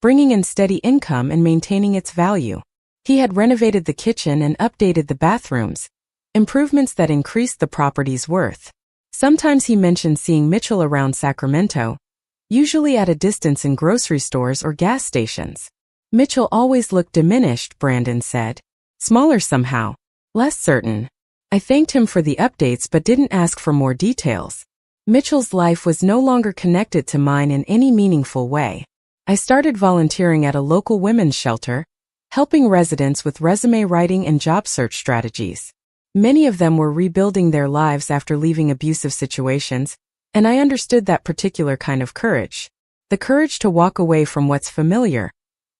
bringing in steady income and maintaining its value. He had renovated the kitchen and updated the bathrooms, improvements that increased the property's worth. Sometimes he mentioned seeing Mitchell around Sacramento, usually at a distance in grocery stores or gas stations. Mitchell always looked diminished, Brandon said. Smaller somehow. Less certain. I thanked him for the updates but didn't ask for more details. Mitchell's life was no longer connected to mine in any meaningful way. I started volunteering at a local women's shelter, helping residents with resume writing and job search strategies. Many of them were rebuilding their lives after leaving abusive situations, and I understood that particular kind of courage. The courage to walk away from what's familiar,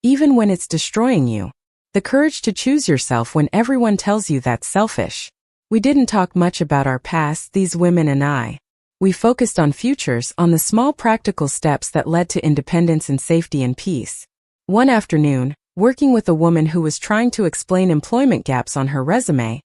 even when it's destroying you. The courage to choose yourself when everyone tells you that's selfish. We didn't talk much about our past, these women and I. We focused on futures, on the small practical steps that led to independence and safety and peace. One afternoon, working with a woman who was trying to explain employment gaps on her resume,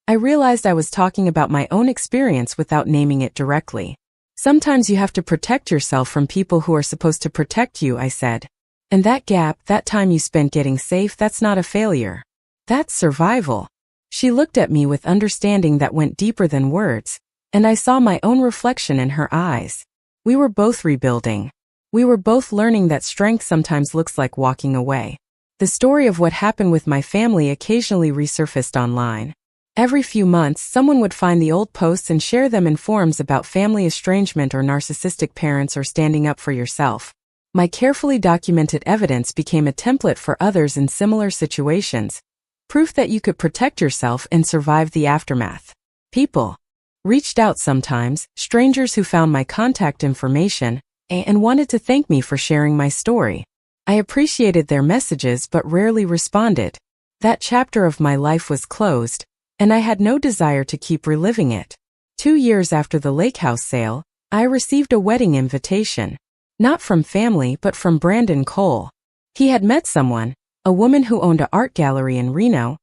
I realized I was talking about my own experience without naming it directly. Sometimes you have to protect yourself from people who are supposed to protect you, I said. And that gap, that time you spent getting safe, that's not a failure. That's survival. She looked at me with understanding that went deeper than words, and I saw my own reflection in her eyes. We were both rebuilding. We were both learning that strength sometimes looks like walking away. The story of what happened with my family occasionally resurfaced online. Every few months, someone would find the old posts and share them in forums about family estrangement or narcissistic parents or standing up for yourself. My carefully documented evidence became a template for others in similar situations, proof that you could protect yourself and survive the aftermath. People reached out sometimes, strangers who found my contact information, and wanted to thank me for sharing my story. I appreciated their messages but rarely responded. That chapter of my life was closed, and I had no desire to keep reliving it. 2 years after the lake house sale, I received a wedding invitation. Not from family but from Brandon Cole. He had met someone, a woman who owned an art gallery in Reno,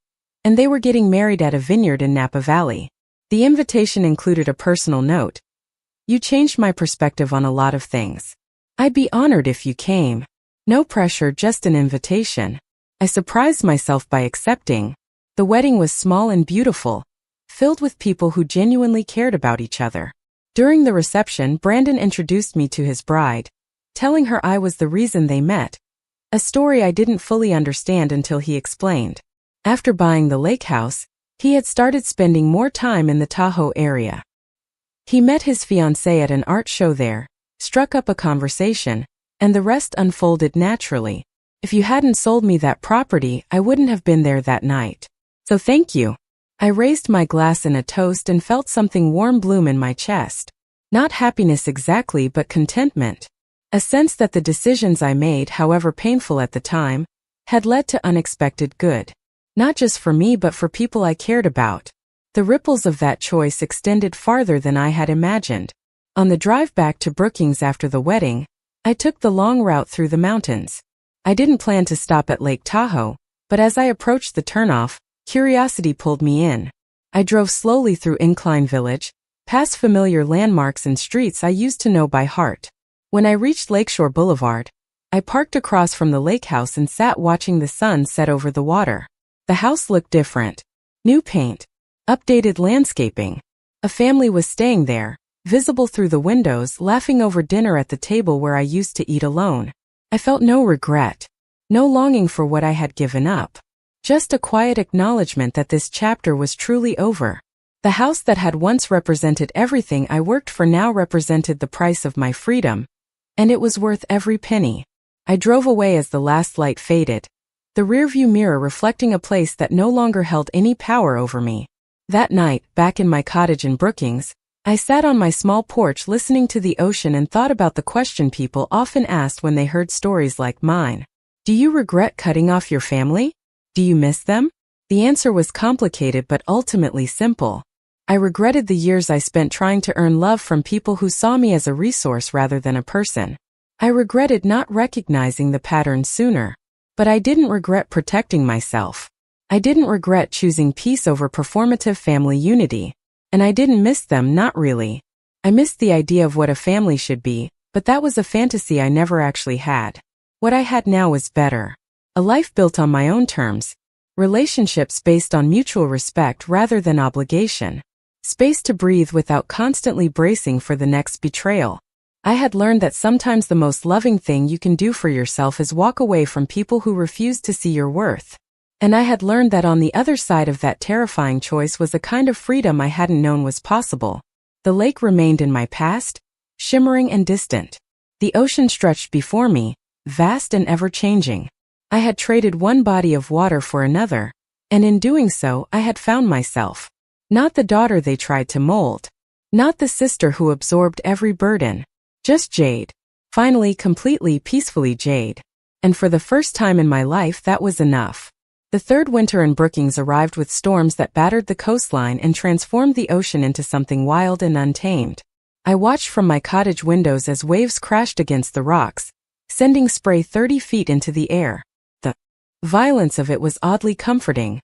and they were getting married at a vineyard in Napa Valley. The invitation included a personal note. You changed my perspective on a lot of things. I'd be honored if you came. No pressure, just an invitation. I surprised myself by accepting. The wedding was small and beautiful, filled with people who genuinely cared about each other. During the reception, Brandon introduced me to his bride, telling her I was the reason they met, a story I didn't fully understand until he explained. After buying the lake house, he had started spending more time in the Tahoe area. He met his fiancée at an art show there, struck up a conversation, and the rest unfolded naturally. If you hadn't sold me that property, I wouldn't have been there that night. So thank you. I raised my glass in a toast and felt something warm bloom in my chest. Not happiness exactly, but contentment. A sense that the decisions I made, however painful at the time, had led to unexpected good. Not just for me but for people I cared about. The ripples of that choice extended farther than I had imagined. On the drive back to Brookings after the wedding, I took the long route through the mountains. I didn't plan to stop at Lake Tahoe, but as I approached the turnoff, curiosity pulled me in. I drove slowly through Incline Village, past familiar landmarks and streets I used to know by heart. When I reached Lakeshore Boulevard, I parked across from the lake house and sat watching the sun set over the water. The house looked different. New paint. Updated landscaping. A family was staying there, visible through the windows, laughing over dinner at the table where I used to eat alone. I felt no regret. No longing for what I had given up. Just a quiet acknowledgement that this chapter was truly over. The house that had once represented everything I worked for now represented the price of my freedom, and it was worth every penny. I drove away as the last light faded, the rearview mirror reflecting a place that no longer held any power over me. That night, back in my cottage in Brookings, I sat on my small porch listening to the ocean and thought about the question people often asked when they heard stories like mine. Do you regret cutting off your family? Do you miss them? The answer was complicated but ultimately simple. I regretted the years I spent trying to earn love from people who saw me as a resource rather than a person. I regretted not recognizing the pattern sooner. But I didn't regret protecting myself. I didn't regret choosing peace over performative family unity. And I didn't miss them, not really. I missed the idea of what a family should be, but that was a fantasy I never actually had. What I had now was better. A life built on my own terms. Relationships based on mutual respect rather than obligation. Space to breathe without constantly bracing for the next betrayal. I had learned that sometimes the most loving thing you can do for yourself is walk away from people who refuse to see your worth. And I had learned that on the other side of that terrifying choice was a kind of freedom I hadn't known was possible. The lake remained in my past, shimmering and distant. The ocean stretched before me, vast and ever-changing. I had traded one body of water for another, and in doing so I had found myself. Not the daughter they tried to mold. Not the sister who absorbed every burden. Just Jade. Finally, completely, peacefully Jade. And for the first time in my life, that was enough. The third winter in Brookings arrived with storms that battered the coastline and transformed the ocean into something wild and untamed. I watched from my cottage windows as waves crashed against the rocks, sending spray 30 feet into the air. The violence of it was oddly comforting.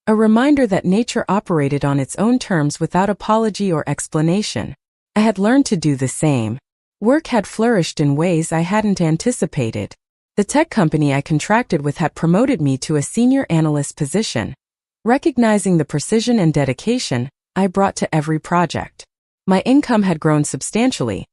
A reminder that nature operated on its own terms without apology or explanation. I had learned to do the same. Work had flourished in ways I hadn't anticipated. The tech company I contracted with had promoted me to a senior analyst position, recognizing the precision and dedication I brought to every project. My income had grown substantially,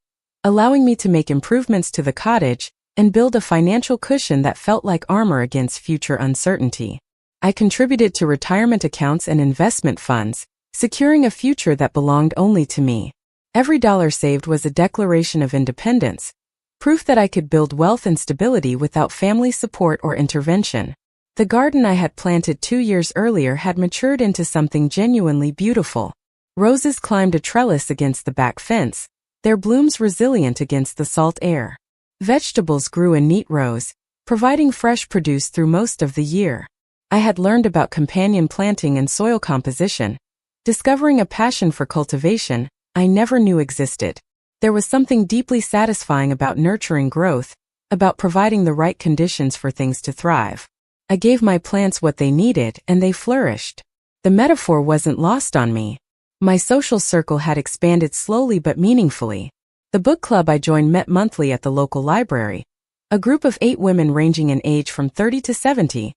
allowing me to make improvements to the cottage and build a financial cushion that felt like armor against future uncertainty. I contributed to retirement accounts and investment funds, securing a future that belonged only to me. Every dollar saved was a declaration of independence, proof that I could build wealth and stability without family support or intervention. The garden I had planted 2 years earlier had matured into something genuinely beautiful. Roses climbed a trellis against the back fence, their blooms resilient against the salt air. Vegetables grew in neat rows, providing fresh produce through most of the year. I had learned about companion planting and soil composition, discovering a passion for cultivation I never knew existed. There was something deeply satisfying about nurturing growth, about providing the right conditions for things to thrive. I gave my plants what they needed, and they flourished. The metaphor wasn't lost on me. My social circle had expanded slowly but meaningfully. The book club I joined met monthly at the local library, a group of 8 women ranging in age from 30 to 70,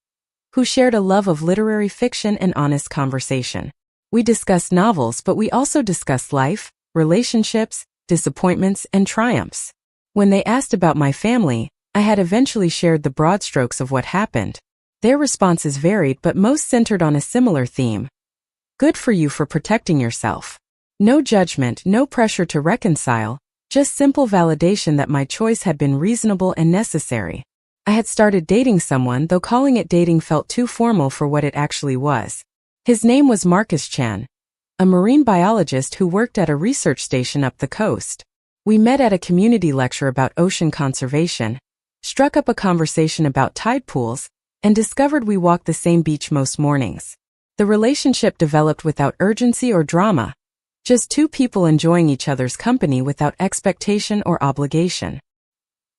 who shared a love of literary fiction and honest conversation. We discussed novels, but we also discussed life, relationships, disappointments, and triumphs. When they asked about my family, I had eventually shared the broad strokes of what happened. Their responses varied, but most centered on a similar theme. Good for you for protecting yourself. No judgment, no pressure to reconcile, just simple validation that my choice had been reasonable and necessary. I had started dating someone, though calling it dating felt too formal for what it actually was. His name was Marcus Chan, a marine biologist who worked at a research station up the coast. We met at a community lecture about ocean conservation, struck up a conversation about tide pools, and discovered we walked the same beach most mornings. The relationship developed without urgency or drama, just 2 people enjoying each other's company without expectation or obligation.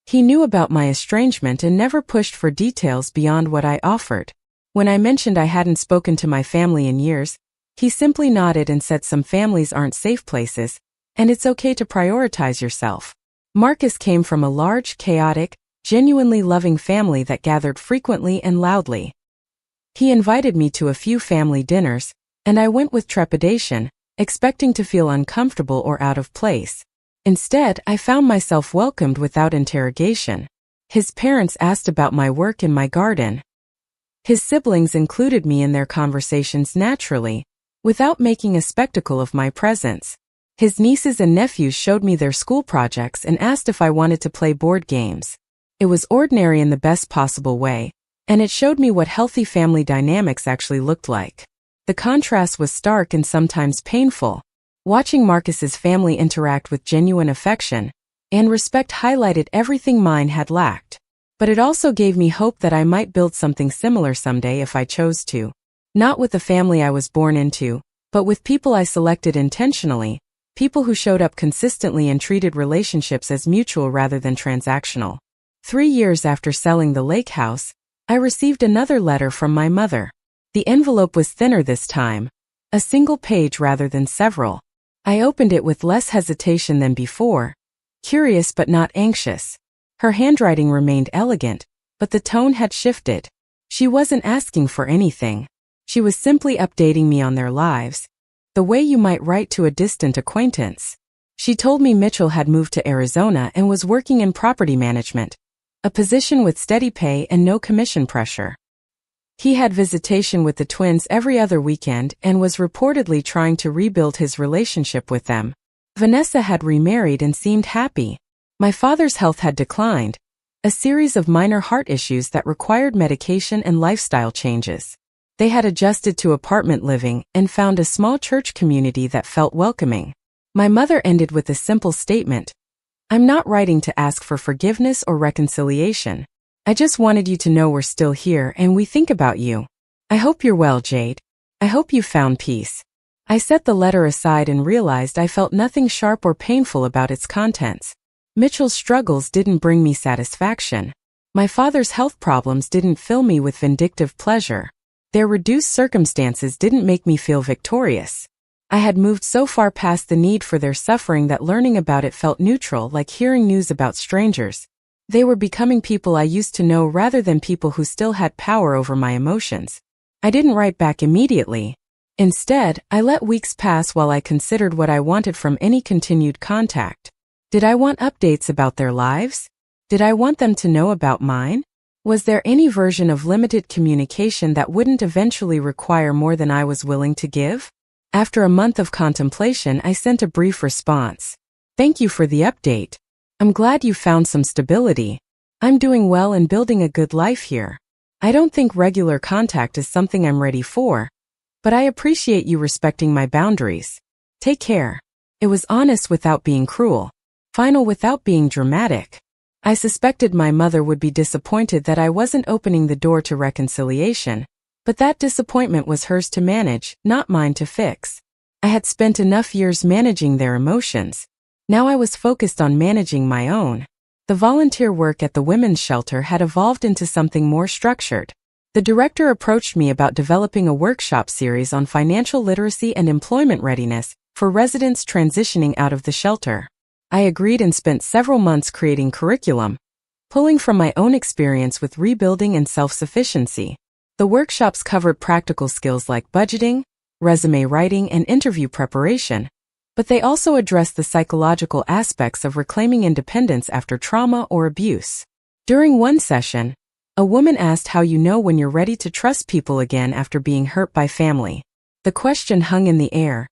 He knew about my estrangement and never pushed for details beyond what I offered. When I mentioned I hadn't spoken to my family in years, he simply nodded and said some families aren't safe places, and it's okay to prioritize yourself. Marcus came from a large, chaotic, genuinely loving family that gathered frequently and loudly. He invited me to a few family dinners, and I went with trepidation, expecting to feel uncomfortable or out of place. Instead, I found myself welcomed without interrogation. His parents asked about my work in my garden. His siblings included me in their conversations naturally, without making a spectacle of my presence. His nieces and nephews showed me their school projects and asked if I wanted to play board games. It was ordinary in the best possible way, and it showed me what healthy family dynamics actually looked like. The contrast was stark and sometimes painful. Watching Marcus's family interact with genuine affection and respect highlighted everything mine had lacked. But it also gave me hope that I might build something similar someday if I chose to. Not with the family I was born into, but with people I selected intentionally, people who showed up consistently and treated relationships as mutual rather than transactional. 3 years after selling the lake house, I received another letter from my mother. The envelope was thinner this time, a single page rather than several. I opened it with less hesitation than before, curious but not anxious. Her handwriting remained elegant, but the tone had shifted. She wasn't asking for anything. She was simply updating me on their lives, the way you might write to a distant acquaintance. She told me Mitchell had moved to Arizona and was working in property management, a position with steady pay and no commission pressure. He had visitation with the twins every other weekend and was reportedly trying to rebuild his relationship with them. Vanessa had remarried and seemed happy. My father's health had declined, a series of minor heart issues that required medication and lifestyle changes. They had adjusted to apartment living and found a small church community that felt welcoming. My mother ended with a simple statement: "I'm not writing to ask for forgiveness or reconciliation. I just wanted you to know we're still here and we think about you. I hope you're well, Jade. I hope you found peace." I set the letter aside and realized I felt nothing sharp or painful about its contents. Mitchell's struggles didn't bring me satisfaction. My father's health problems didn't fill me with vindictive pleasure. Their reduced circumstances didn't make me feel victorious. I had moved so far past the need for their suffering that learning about it felt neutral, like hearing news about strangers. They were becoming people I used to know rather than people who still had power over my emotions. I didn't write back immediately. Instead, I let weeks pass while I considered what I wanted from any continued contact. Did I want updates about their lives? Did I want them to know about mine? Was there any version of limited communication that wouldn't eventually require more than I was willing to give? After a month of contemplation, I sent a brief response. "Thank you for the update. I'm glad you found some stability. I'm doing well and building a good life here. I don't think regular contact is something I'm ready for, but I appreciate you respecting my boundaries. Take care." It was honest without being cruel, final without being dramatic. I suspected my mother would be disappointed that I wasn't opening the door to reconciliation, but that disappointment was hers to manage, not mine to fix. I had spent enough years managing their emotions. Now I was focused on managing my own. The volunteer work at the women's shelter had evolved into something more structured. The director approached me about developing a workshop series on financial literacy and employment readiness for residents transitioning out of the shelter. I agreed and spent several months creating curriculum, pulling from my own experience with rebuilding and self-sufficiency. The workshops covered practical skills like budgeting, resume writing, and interview preparation, but they also addressed the psychological aspects of reclaiming independence after trauma or abuse. During one session, a woman asked how you know when you're ready to trust people again after being hurt by family. The question hung in the air,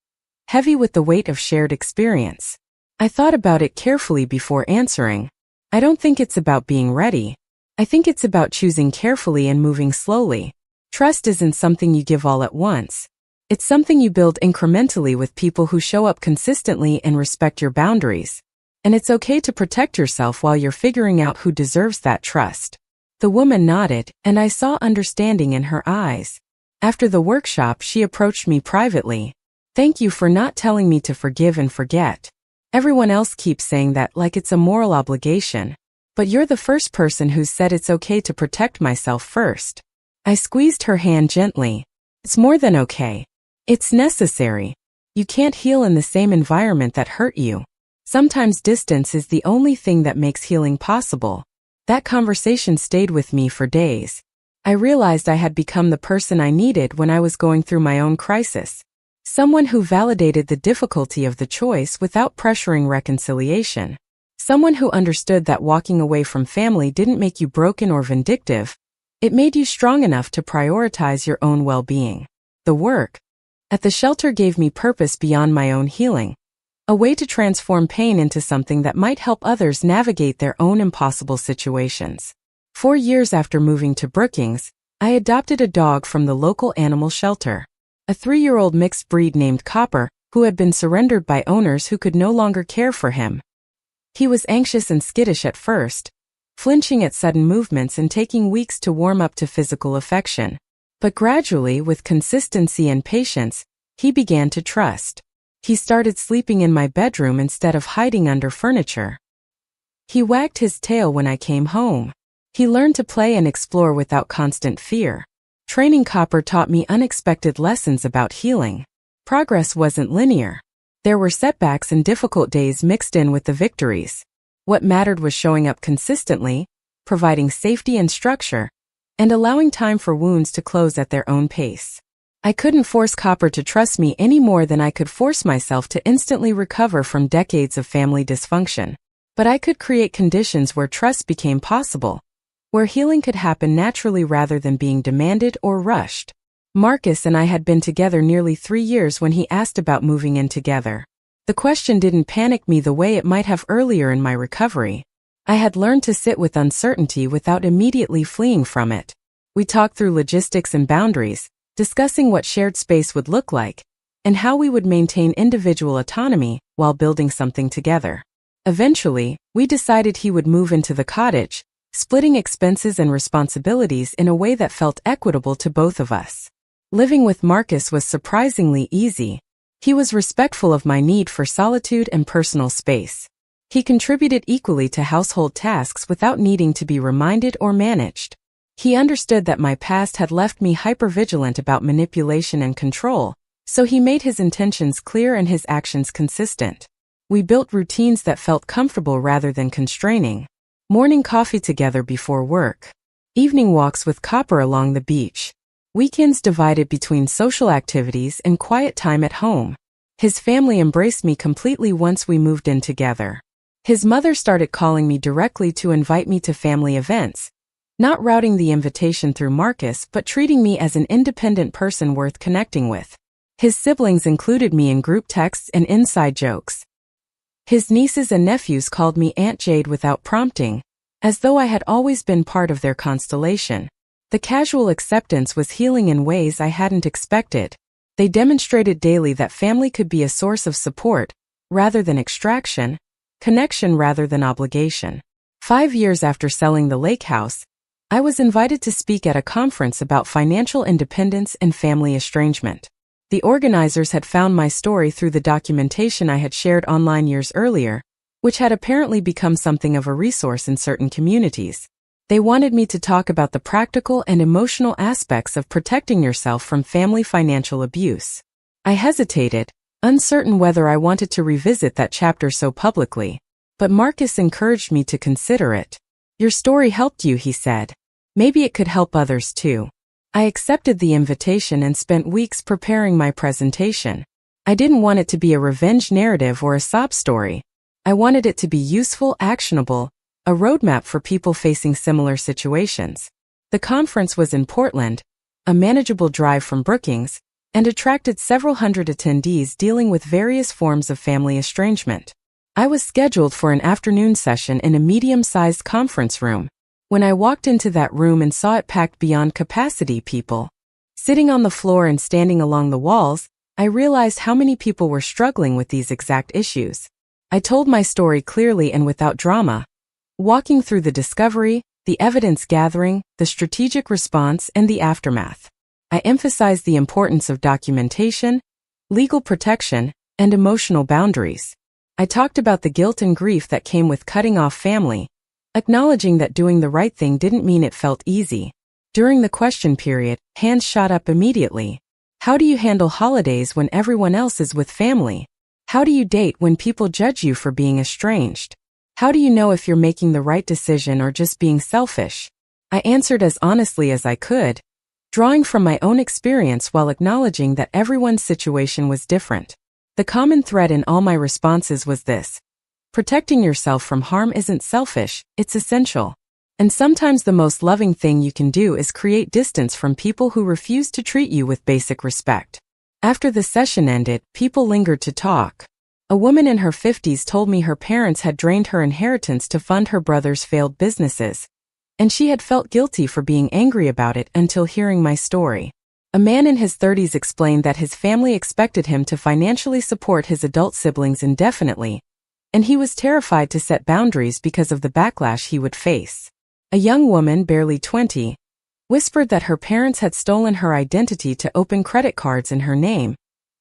heavy with the weight of shared experience. I thought about it carefully before answering. I don't think it's about being ready. I think it's about choosing carefully and moving slowly. Trust isn't something you give all at once. It's something you build incrementally with people who show up consistently and respect your boundaries. And it's okay to protect yourself while you're figuring out who deserves that trust. The woman nodded, and I saw understanding in her eyes. After the workshop, she approached me privately. "Thank you for not telling me to forgive and forget. Everyone else keeps saying that like it's a moral obligation. But you're the first person who's said it's okay to protect myself first." I squeezed her hand gently. "It's more than okay. It's necessary. You can't heal in the same environment that hurt you. Sometimes distance is the only thing that makes healing possible." That conversation stayed with me for days. I realized I had become the person I needed when I was going through my own crisis. Someone who validated the difficulty of the choice without pressuring reconciliation. Someone who understood that walking away from family didn't make you broken or vindictive. It made you strong enough to prioritize your own well-being. The work at the shelter gave me purpose beyond my own healing. A way to transform pain into something that might help others navigate their own impossible situations. 4 years after moving to Brookings, I adopted a dog from the local animal shelter. A 3-year-old mixed breed named Copper, who had been surrendered by owners who could no longer care for him. He was anxious and skittish at first, flinching at sudden movements and taking weeks to warm up to physical affection. But gradually, with consistency and patience, He began to trust. He started sleeping in my bedroom instead of hiding under furniture. He wagged his tail when I came home. He learned to play and explore without constant fear. Training Copper taught me unexpected lessons about healing. Progress wasn't linear. There were setbacks and difficult days mixed in with the victories. What mattered was showing up consistently, providing safety and structure, and allowing time for wounds to close at their own pace. I couldn't force Copper to trust me any more than I could force myself to instantly recover from decades of family dysfunction. But I could create conditions where trust became possible, where healing could happen naturally rather than being demanded or rushed. Marcus and I had been together nearly 3 years when he asked about moving in together. The question didn't panic me the way it might have earlier in my recovery. I had learned to sit with uncertainty without immediately fleeing from it. We talked through logistics and boundaries, discussing what shared space would look like, and how we would maintain individual autonomy while building something together. Eventually, we decided he would move into the cottage, splitting expenses and responsibilities in a way that felt equitable to both of us. Living with Marcus was surprisingly easy. He was respectful of my need for solitude and personal space. He contributed equally to household tasks without needing to be reminded or managed. He understood that my past had left me hypervigilant about manipulation and control, so he made his intentions clear and his actions consistent. We built routines that felt comfortable rather than constraining. Morning coffee together before work. Evening walks with Copper along the beach. Weekends divided between social activities and quiet time at home. His family embraced me completely once we moved in together. His mother started calling me directly to invite me to family events, not routing the invitation through Marcus but treating me as an independent person worth connecting with. His siblings included me in group texts and inside jokes. His nieces and nephews called me Aunt Jade without prompting, as though I had always been part of their constellation. The casual acceptance was healing in ways I hadn't expected. They demonstrated daily that family could be a source of support, rather than extraction, connection rather than obligation. 5 years after selling the lake house, I was invited to speak at a conference about financial independence and family estrangement. The organizers had found my story through the documentation I had shared online years earlier, which had apparently become something of a resource in certain communities. They wanted me to talk about the practical and emotional aspects of protecting yourself from family financial abuse. I hesitated, uncertain whether I wanted to revisit that chapter so publicly. But Marcus encouraged me to consider it. "Your story helped you," he said. "Maybe it could help others too." I accepted the invitation and spent weeks preparing my presentation. I didn't want it to be a revenge narrative or a sob story. I wanted it to be useful, actionable, a roadmap for people facing similar situations. The conference was in Portland, a manageable drive from Brookings, and attracted several hundred attendees dealing with various forms of family estrangement. I was scheduled for an afternoon session in a medium-sized conference room. When I walked into that room and saw it packed beyond capacity, people sitting on the floor and standing along the walls, I realized how many people were struggling with these exact issues. I told my story clearly and without drama, walking through the discovery, the evidence gathering, the strategic response, and the aftermath. I emphasized the importance of documentation, legal protection, and emotional boundaries. I talked about the guilt and grief that came with cutting off family, acknowledging that doing the right thing didn't mean it felt easy. During the question period, hands shot up immediately. How do you handle holidays when everyone else is with family? How do you date when people judge you for being estranged? How do you know if you're making the right decision or just being selfish? I answered as honestly as I could, drawing from my own experience while acknowledging that everyone's situation was different. The common thread in all my responses was this: protecting yourself from harm isn't selfish, it's essential. And sometimes the most loving thing you can do is create distance from people who refuse to treat you with basic respect. After the session ended, people lingered to talk. A woman in her 50s told me her parents had drained her inheritance to fund her brother's failed businesses, and she had felt guilty for being angry about it until hearing my story. A man in his 30s explained that his family expected him to financially support his adult siblings indefinitely, and he was terrified to set boundaries because of the backlash he would face. A young woman, barely 20, whispered that her parents had stolen her identity to open credit cards in her name,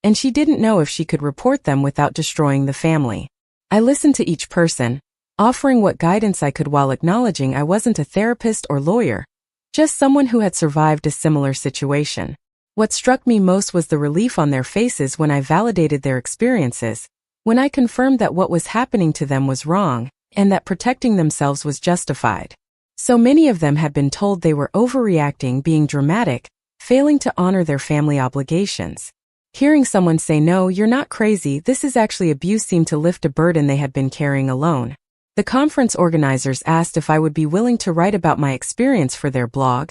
and she didn't know if she could report them without destroying the family. I listened to each person, offering what guidance I could while acknowledging I wasn't a therapist or lawyer, just someone who had survived a similar situation. What struck me most was the relief on their faces when I validated their experiences, when I confirmed that what was happening to them was wrong, and that protecting themselves was justified. So many of them had been told they were overreacting, being dramatic, failing to honor their family obligations. Hearing someone say, "No, you're not crazy, this is actually abuse," seemed to lift a burden they had been carrying alone. The conference organizers asked if I would be willing to write about my experience for their blog,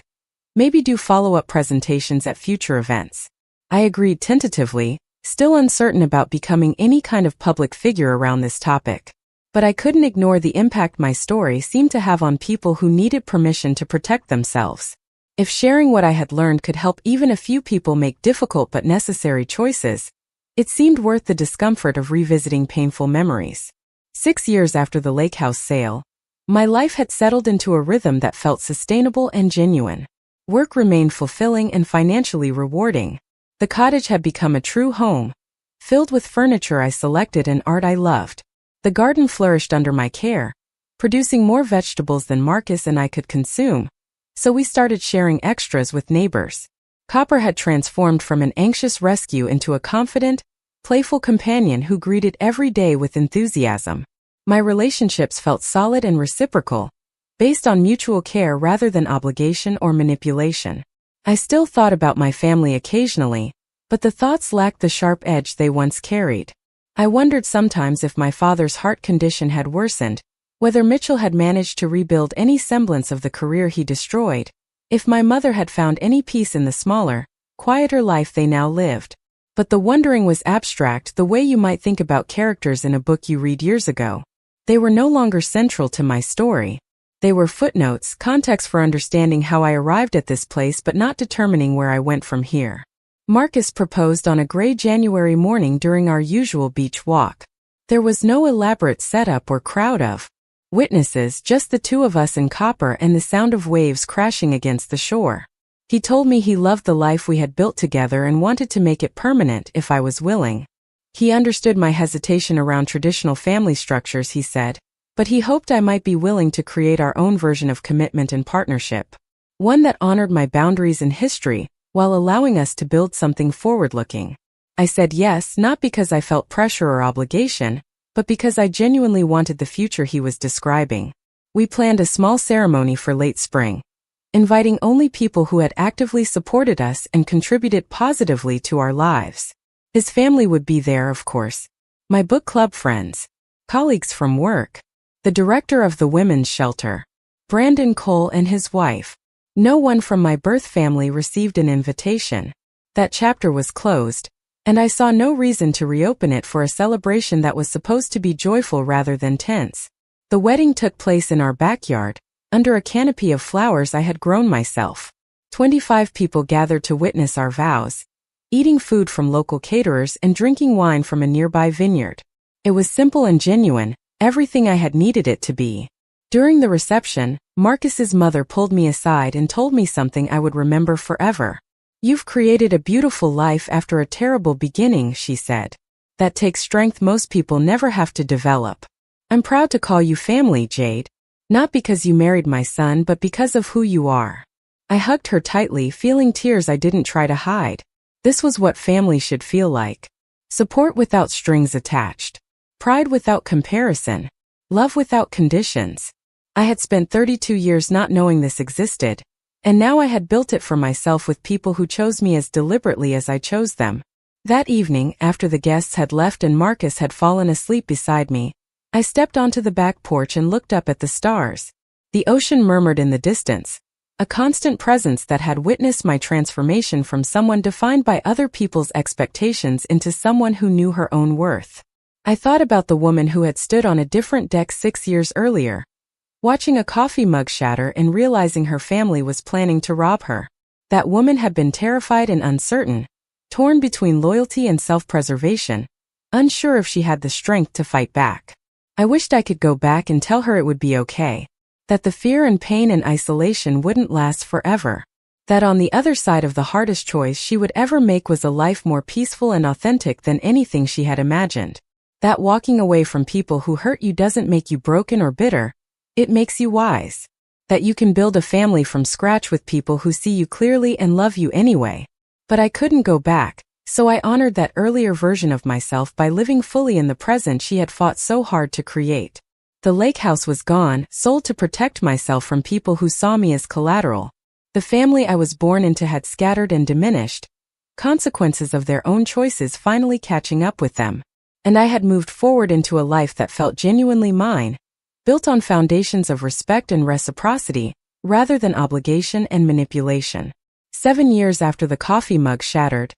maybe do follow-up presentations at future events. I agreed tentatively, still uncertain about becoming any kind of public figure around this topic. But I couldn't ignore the impact my story seemed to have on people who needed permission to protect themselves. If sharing what I had learned could help even a few people make difficult but necessary choices, it seemed worth the discomfort of revisiting painful memories. 6 years after the Lakehouse sale, my life had settled into a rhythm that felt sustainable and genuine. Work remained fulfilling and financially rewarding. The cottage had become a true home, filled with furniture I selected and art I loved. The garden flourished under my care, producing more vegetables than Marcus and I could consume, so we started sharing extras with neighbors. Copper had transformed from an anxious rescue into a confident, playful companion who greeted every day with enthusiasm. My relationships felt solid and reciprocal, based on mutual care rather than obligation or manipulation. I still thought about my family occasionally, but the thoughts lacked the sharp edge they once carried. I wondered sometimes if my father's heart condition had worsened, whether Mitchell had managed to rebuild any semblance of the career he destroyed, if my mother had found any peace in the smaller, quieter life they now lived. But the wondering was abstract, the way you might think about characters in a book you read years ago. They were no longer central to my story. They were footnotes, context for understanding how I arrived at this place but not determining where I went from here. Marcus proposed on a gray January morning during our usual beach walk. There was no elaborate setup or crowd of witnesses, just the two of us in Copper and the sound of waves crashing against the shore. He told me he loved the life we had built together and wanted to make it permanent if I was willing. He understood my hesitation around traditional family structures, he said, but he hoped I might be willing to create our own version of commitment and partnership. One that honored my boundaries and history, while allowing us to build something forward-looking. I said yes, not because I felt pressure or obligation, but because I genuinely wanted the future he was describing. We planned a small ceremony for late spring, inviting only people who had actively supported us and contributed positively to our lives. His family would be there, of course. My book club friends, colleagues from work, the director of the women's shelter, Brandon Cole and his wife. No one from my birth family received an invitation. That chapter was closed, and I saw no reason to reopen it for a celebration that was supposed to be joyful rather than tense. The wedding took place in our backyard, under a canopy of flowers I had grown myself. 25 people gathered to witness our vows, eating food from local caterers and drinking wine from a nearby vineyard. It was simple and genuine, everything I had needed it to be. During the reception, Marcus's mother pulled me aside and told me something I would remember forever. "You've created a beautiful life after a terrible beginning," she said. "That takes strength most people never have to develop. I'm proud to call you family, Jade. Not because you married my son, but because of who you are." I hugged her tightly, feeling tears I didn't try to hide. This was what family should feel like. Support without strings attached. Pride without comparison. Love without conditions. I had spent 32 years not knowing this existed, and now I had built it for myself with people who chose me as deliberately as I chose them. That evening, after the guests had left and Marcus had fallen asleep beside me, I stepped onto the back porch and looked up at the stars. The ocean murmured in the distance, a constant presence that had witnessed my transformation from someone defined by other people's expectations into someone who knew her own worth. I thought about the woman who had stood on a different deck 6 years earlier, watching a coffee mug shatter and realizing her family was planning to rob her. That woman had been terrified and uncertain, torn between loyalty and self-preservation, unsure if she had the strength to fight back. I wished I could go back and tell her it would be okay, that the fear and pain and isolation wouldn't last forever. That on the other side of the hardest choice she would ever make was a life more peaceful and authentic than anything she had imagined. That walking away from people who hurt you doesn't make you broken or bitter, it makes you wise. That you can build a family from scratch with people who see you clearly and love you anyway. But I couldn't go back, so I honored that earlier version of myself by living fully in the present she had fought so hard to create. The lake house was gone, sold to protect myself from people who saw me as collateral. The family I was born into had scattered and diminished, consequences of their own choices finally catching up with them. And I had moved forward into a life that felt genuinely mine, built on foundations of respect and reciprocity, rather than obligation and manipulation. 7 years after the coffee mug shattered,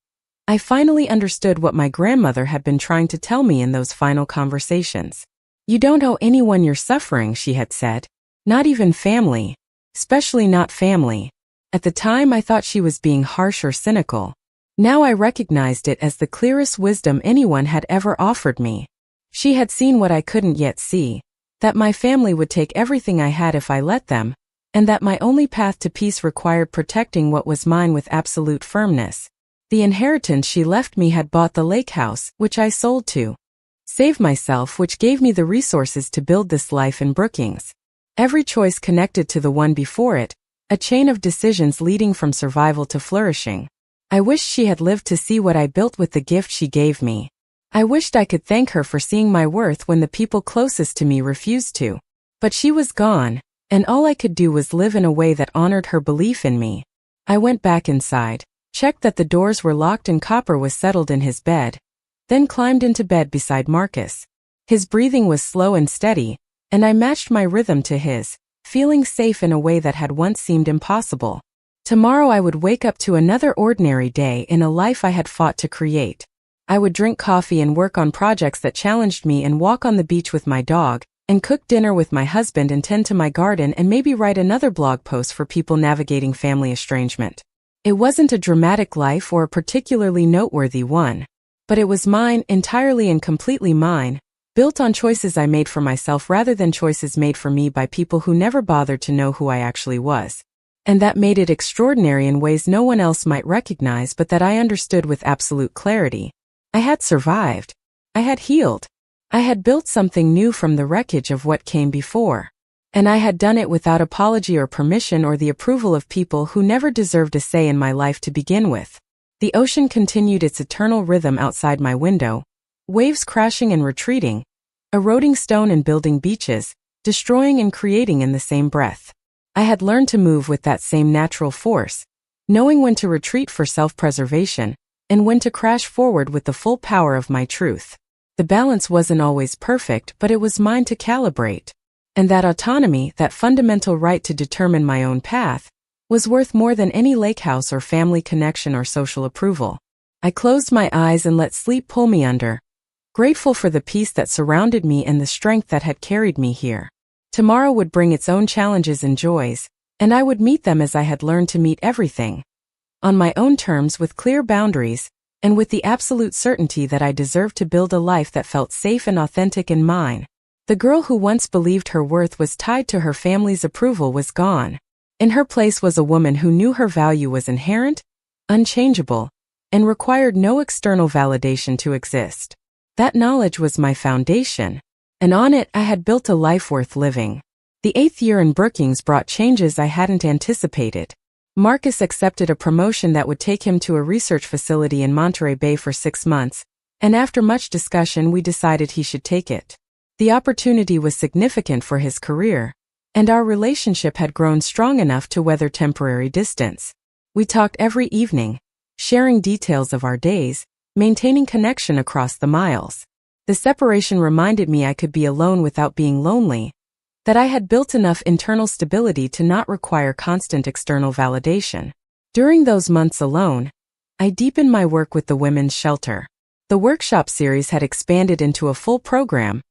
I finally understood what my grandmother had been trying to tell me in those final conversations. You don't owe anyone your suffering, she had said. Not even family. Especially not family. At the time I thought she was being harsh or cynical. Now I recognized it as the clearest wisdom anyone had ever offered me. She had seen what I couldn't yet see, that my family would take everything I had if I let them, and that my only path to peace required protecting what was mine with absolute firmness. The inheritance she left me had bought the lake house, which I sold to save myself, which gave me the resources to build this life in Brookings. Every choice connected to the one before it, a chain of decisions leading from survival to flourishing. I wished she had lived to see what I built with the gift she gave me. I wished I could thank her for seeing my worth when the people closest to me refused to. But she was gone, and all I could do was live in a way that honored her belief in me. I went back inside, checked that the doors were locked and Copper was settled in his bed, then climbed into bed beside Marcus. His breathing was slow and steady, and I matched my rhythm to his, feeling safe in a way that had once seemed impossible. Tomorrow I would wake up to another ordinary day in a life I had fought to create. I would drink coffee and work on projects that challenged me and walk on the beach with my dog, and cook dinner with my husband and tend to my garden and maybe write another blog post for people navigating family estrangement. It wasn't a dramatic life or a particularly noteworthy one, but it was mine, entirely and completely mine, built on choices I made for myself rather than choices made for me by people who never bothered to know who I actually was. And that made it extraordinary in ways no one else might recognize but that I understood with absolute clarity. I had survived. I had healed. I had built something new from the wreckage of what came before. And I had done it without apology or permission or the approval of people who never deserved a say in my life to begin with. The ocean continued its eternal rhythm outside my window, waves crashing and retreating, eroding stone and building beaches, destroying and creating in the same breath. I had learned to move with that same natural force, knowing when to retreat for self-preservation, and when to crash forward with the full power of my truth. The balance wasn't always perfect, but it was mine to calibrate. And that autonomy, that fundamental right to determine my own path, was worth more than any lake house or family connection or social approval. I closed my eyes and let sleep pull me under, grateful for the peace that surrounded me and the strength that had carried me here. Tomorrow would bring its own challenges and joys, and I would meet them as I had learned to meet everything. On my own terms with clear boundaries, and with the absolute certainty that I deserved to build a life that felt safe and authentic and mine. The girl who once believed her worth was tied to her family's approval was gone. In her place was a woman who knew her value was inherent, unchangeable, and required no external validation to exist. That knowledge was my foundation, and on it I had built a life worth living. The 8th year in Brookings brought changes I hadn't anticipated. Marcus accepted a promotion that would take him to a research facility in Monterey Bay for 6 months, and after much discussion we decided he should take it. The opportunity was significant for his career, and our relationship had grown strong enough to weather temporary distance. We talked every evening, sharing details of our days, maintaining connection across the miles. The separation reminded me I could be alone without being lonely, that I had built enough internal stability to not require constant external validation. During those months alone, I deepened my work with the women's shelter. The workshop series had expanded into a full program,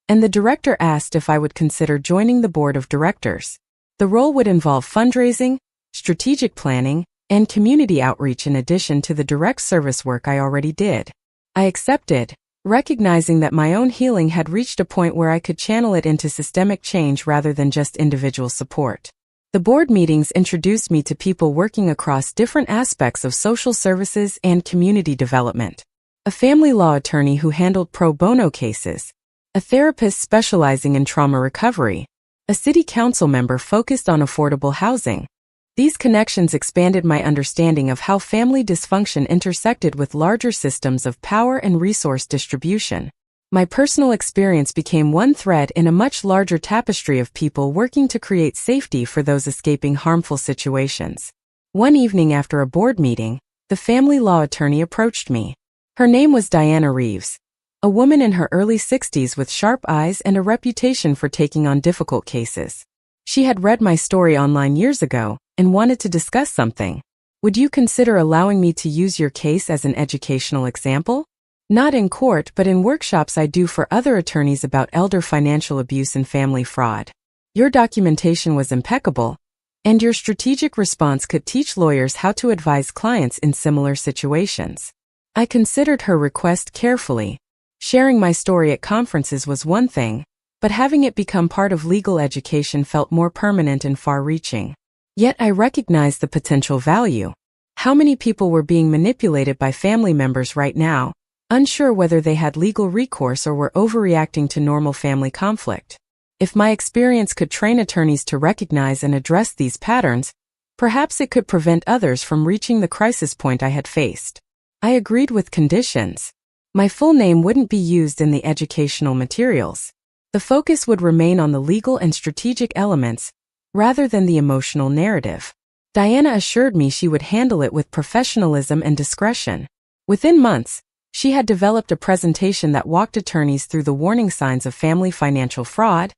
and the director asked if I would consider joining the board of directors. The role would involve fundraising, strategic planning, and community outreach in addition to the direct service work I already did. I accepted, recognizing that my own healing had reached a point where I could channel it into systemic change rather than just individual support. The board meetings introduced me to people working across different aspects of social services and community development. A family law attorney who handled pro bono cases, a therapist specializing in trauma recovery, a city council member focused on affordable housing. These connections expanded my understanding of how family dysfunction intersected with larger systems of power and resource distribution. My personal experience became one thread in a much larger tapestry of people working to create safety for those escaping harmful situations. One evening after a board meeting, the family law attorney approached me. Her name was Diana Reeves, a woman in her early 60s with sharp eyes and a reputation for taking on difficult cases. She had read my story online years ago and wanted to discuss something. Would you consider allowing me to use your case as an educational example? Not in court, but in workshops I do for other attorneys about elder financial abuse and family fraud. Your documentation was impeccable, and your strategic response could teach lawyers how to advise clients in similar situations. I considered her request carefully. Sharing my story at conferences was one thing, but having it become part of legal education felt more permanent and far-reaching. Yet I recognized the potential value. How many people were being manipulated by family members right now, unsure whether they had legal recourse or were overreacting to normal family conflict? If my experience could train attorneys to recognize and address these patterns, perhaps it could prevent others from reaching the crisis point I had faced. I agreed with conditions. My full name wouldn't be used in the educational materials. The focus would remain on the legal and strategic elements, rather than the emotional narrative. Diana assured me she would handle it with professionalism and discretion. Within months, she had developed a presentation that walked attorneys through the warning signs of family financial fraud,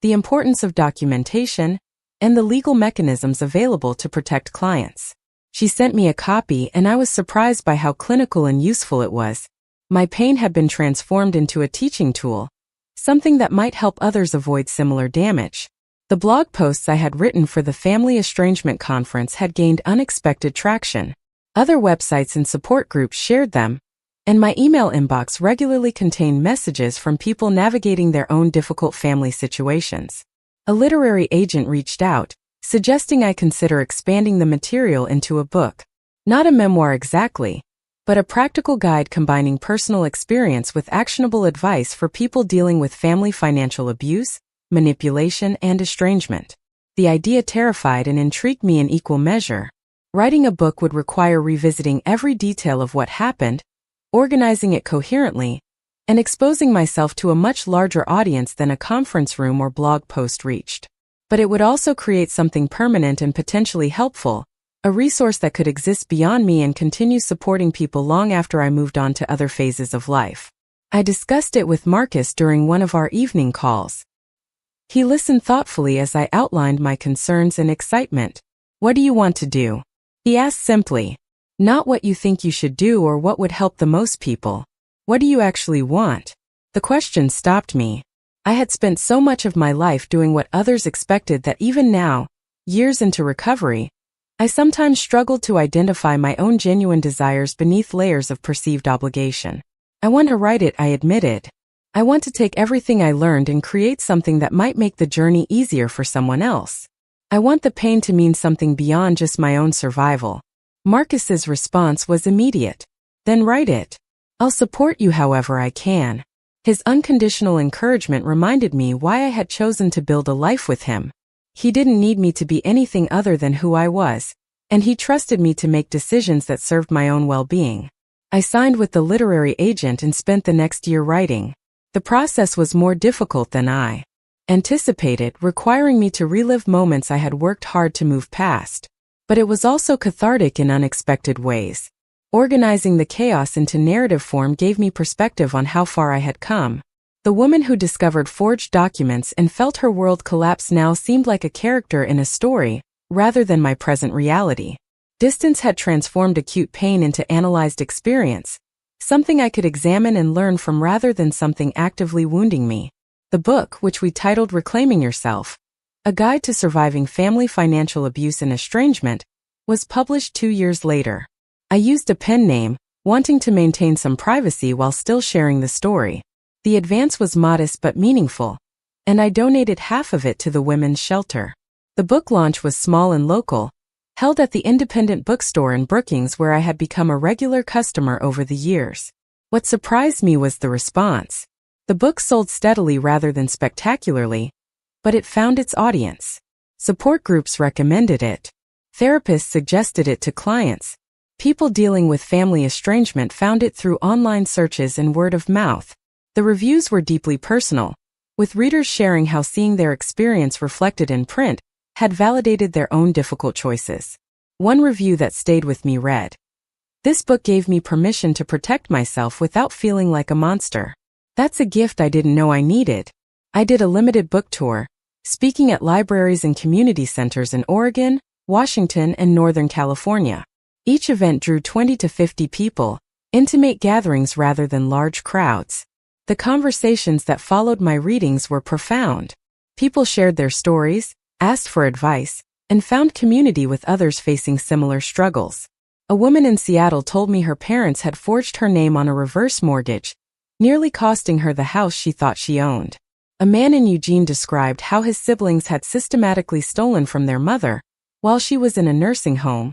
the importance of documentation, and the legal mechanisms available to protect clients. She sent me a copy, and I was surprised by how clinical and useful it was. My pain had been transformed into a teaching tool, something that might help others avoid similar damage. The blog posts I had written for the Family Estrangement Conference had gained unexpected traction. Other websites and support groups shared them, and my email inbox regularly contained messages from people navigating their own difficult family situations. A literary agent reached out, suggesting I consider expanding the material into a book. Not a memoir exactly, but a practical guide combining personal experience with actionable advice for people dealing with family financial abuse, manipulation, and estrangement. The idea terrified and intrigued me in equal measure. Writing a book would require revisiting every detail of what happened, organizing it coherently, and exposing myself to a much larger audience than a conference room or blog post reached. But it would also create something permanent and potentially helpful, a resource that could exist beyond me and continue supporting people long after I moved on to other phases of life. I discussed it with Marcus during one of our evening calls. He listened thoughtfully as I outlined my concerns and excitement. What do you want to do? He asked simply. Not what you think you should do or what would help the most people. What do you actually want? The question stopped me. I had spent so much of my life doing what others expected that even now, years into recovery, I sometimes struggled to identify my own genuine desires beneath layers of perceived obligation. I want to write it, I admitted. I want to take everything I learned and create something that might make the journey easier for someone else. I want the pain to mean something beyond just my own survival. Marcus's response was immediate. Then write it. I'll support you however I can. His unconditional encouragement reminded me why I had chosen to build a life with him. He didn't need me to be anything other than who I was, and he trusted me to make decisions that served my own well-being. I signed with the literary agent and spent the next year writing. The process was more difficult than I anticipated, requiring me to relive moments I had worked hard to move past. But it was also cathartic in unexpected ways. Organizing the chaos into narrative form gave me perspective on how far I had come. The woman who discovered forged documents and felt her world collapse now seemed like a character in a story, rather than my present reality. Distance had transformed acute pain into analyzed experience, something I could examine and learn from rather than something actively wounding me. The book, which we titled Reclaiming Yourself, A Guide to Surviving Family Financial Abuse and Estrangement, was published 2 years later. I used a pen name, wanting to maintain some privacy while still sharing the story. The advance was modest but meaningful, and I donated half of it to the women's shelter. The book launch was small and local, held at the independent bookstore in Brookings where I had become a regular customer over the years. What surprised me was the response. The book sold steadily rather than spectacularly, but it found its audience. Support groups recommended it. Therapists suggested it to clients. People dealing with family estrangement found it through online searches and word of mouth. The reviews were deeply personal, with readers sharing how seeing their experience reflected in print had validated their own difficult choices. One review that stayed with me read, "This book gave me permission to protect myself without feeling like a monster. That's a gift I didn't know I needed." I did a limited book tour, speaking at libraries and community centers in Oregon, Washington, and Northern California. Each event drew 20 to 50 people, intimate gatherings rather than large crowds. The conversations that followed my readings were profound. People shared their stories, asked for advice, and found community with others facing similar struggles. A woman in Seattle told me her parents had forged her name on a reverse mortgage, nearly costing her the house she thought she owned. A man in Eugene described how his siblings had systematically stolen from their mother while she was in a nursing home,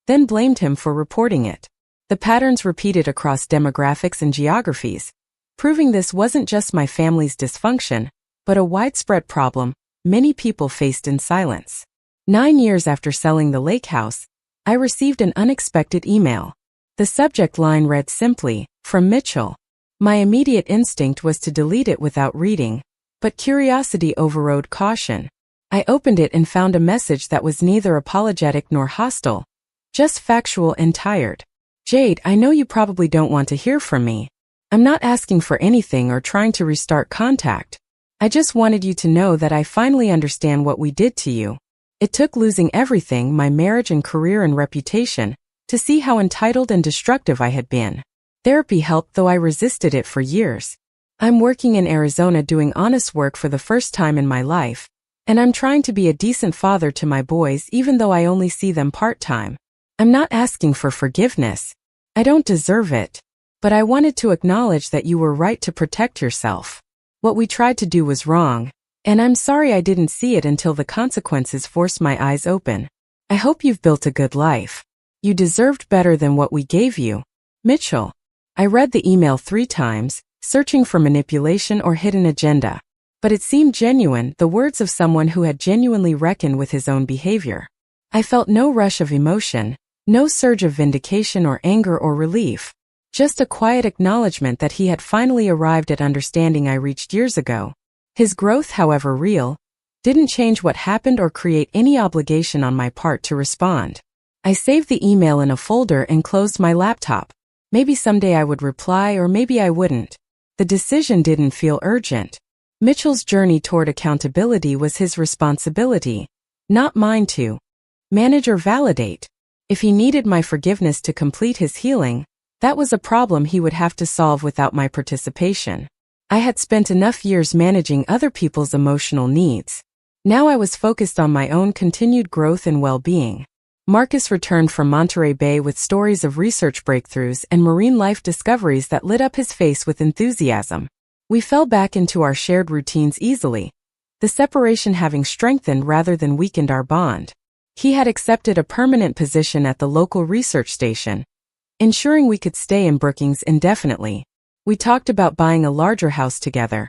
then blamed him for reporting it. The patterns repeated across demographics and geographies, proving this wasn't just my family's dysfunction, but a widespread problem many people faced in silence. 9 years after selling the lake house, I received an unexpected email. The subject line read simply, "From Mitchell." My immediate instinct was to delete it without reading, but curiosity overrode caution. I opened it and found a message that was neither apologetic nor hostile, just factual and tired. "Jade, I know you probably don't want to hear from me. I'm not asking for anything or trying to restart contact. I just wanted you to know that I finally understand what we did to you. It took losing everything, my marriage and career and reputation, to see how entitled and destructive I had been. Therapy helped, though I resisted it for years. I'm working in Arizona doing honest work for the first time in my life, and I'm trying to be a decent father to my boys even though I only see them part-time. I'm not asking for forgiveness. I don't deserve it. But I wanted to acknowledge that you were right to protect yourself. What we tried to do was wrong, and I'm sorry I didn't see it until the consequences forced my eyes open. I hope you've built a good life. You deserved better than what we gave you. Mitchell." I read the email 3 times, searching for manipulation or hidden agenda. But it seemed genuine, the words of someone who had genuinely reckoned with his own behavior. I felt no rush of emotion, no surge of vindication or anger or relief. Just a quiet acknowledgement that he had finally arrived at understanding I reached years ago. His growth, however real, didn't change what happened or create any obligation on my part to respond. I saved the email in a folder and closed my laptop. Maybe someday I would reply or maybe I wouldn't. The decision didn't feel urgent. Mitchell's journey toward accountability was his responsibility, not mine to manage or validate. If he needed my forgiveness to complete his healing, that was a problem he would have to solve without my participation. I had spent enough years managing other people's emotional needs. Now I was focused on my own continued growth and well-being. Marcus returned from Monterey Bay with stories of research breakthroughs and marine life discoveries that lit up his face with enthusiasm. We fell back into our shared routines easily, the separation having strengthened rather than weakened our bond. He had accepted a permanent position at the local research station, ensuring we could stay in Brookings indefinitely. We talked about buying a larger house together,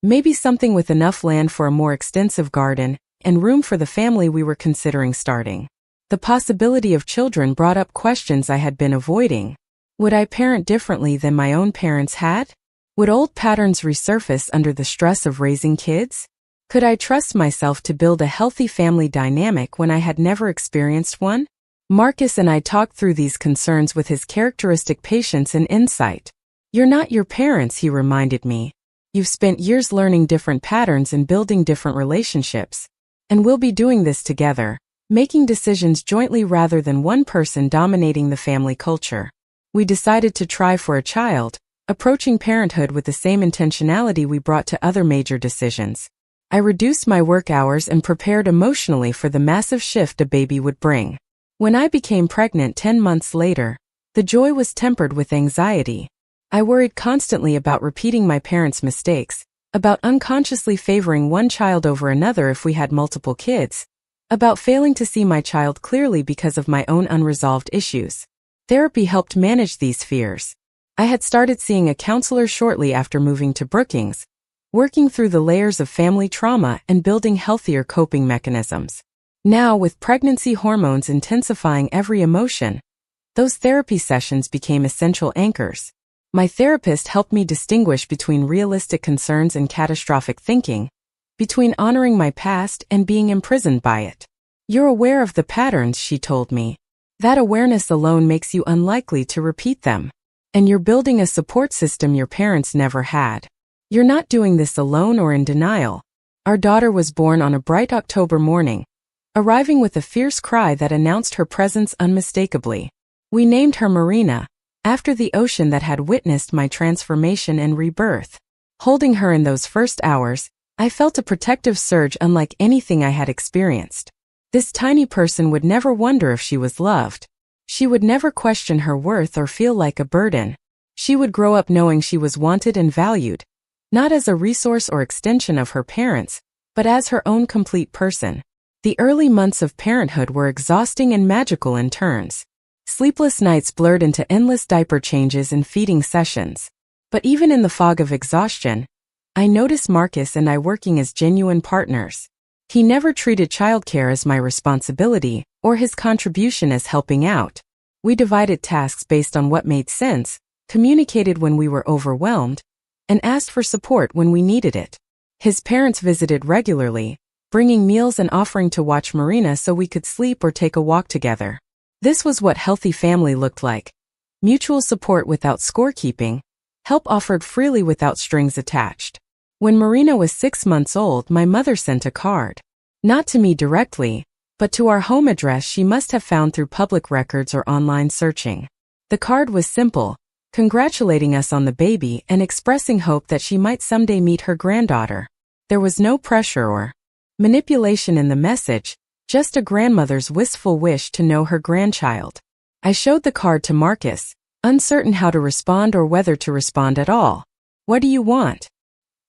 maybe something with enough land for a more extensive garden and room for the family we were considering starting. The possibility of children brought up questions I had been avoiding. Would I parent differently than my own parents had? Would old patterns resurface under the stress of raising kids? Could I trust myself to build a healthy family dynamic when I had never experienced one? Marcus and I talked through these concerns with his characteristic patience and insight. "You're not your parents," he reminded me. "You've spent years learning different patterns and building different relationships. And we'll be doing this together, making decisions jointly rather than one person dominating the family culture." We decided to try for a child, approaching parenthood with the same intentionality we brought to other major decisions. I reduced my work hours and prepared emotionally for the massive shift a baby would bring. When I became pregnant 10 months later, the joy was tempered with anxiety. I worried constantly about repeating my parents' mistakes, about unconsciously favoring one child over another if we had multiple kids, about failing to see my child clearly because of my own unresolved issues. Therapy helped manage these fears. I had started seeing a counselor shortly after moving to Brookings, working through the layers of family trauma and building healthier coping mechanisms. Now, with pregnancy hormones intensifying every emotion, those therapy sessions became essential anchors. My therapist helped me distinguish between realistic concerns and catastrophic thinking, between honoring my past and being imprisoned by it. You're aware of the patterns, she told me. That awareness alone makes you unlikely to repeat them. And you're building a support system your parents never had. You're not doing this alone or in denial. Our daughter was born on a bright October morning, arriving with a fierce cry that announced her presence unmistakably. We named her Marina, after the ocean that had witnessed my transformation and rebirth. Holding her in those first hours, I felt a protective surge unlike anything I had experienced. This tiny person would never wonder if she was loved. She would never question her worth or feel like a burden. She would grow up knowing she was wanted and valued, not as a resource or extension of her parents, but as her own complete person. The early months of parenthood were exhausting and magical in turns. Sleepless nights blurred into endless diaper changes and feeding sessions. But even in the fog of exhaustion, I noticed Marcus and I working as genuine partners. He never treated childcare as my responsibility or his contribution as helping out. We divided tasks based on what made sense, communicated when we were overwhelmed, and asked for support when we needed it. His parents visited regularly, bringing meals and offering to watch Marina so we could sleep or take a walk together. This was what healthy family looked like. Mutual support without scorekeeping, help offered freely without strings attached. When Marina was 6 months old, my mother sent a card. Not to me directly, but to our home address she must have found through public records or online searching. The card was simple, congratulating us on the baby and expressing hope that she might someday meet her granddaughter. There was no pressure or manipulation in the message, just a grandmother's wistful wish to know her grandchild. I showed the card to Marcus, uncertain how to respond or whether to respond at all. "What do you want?"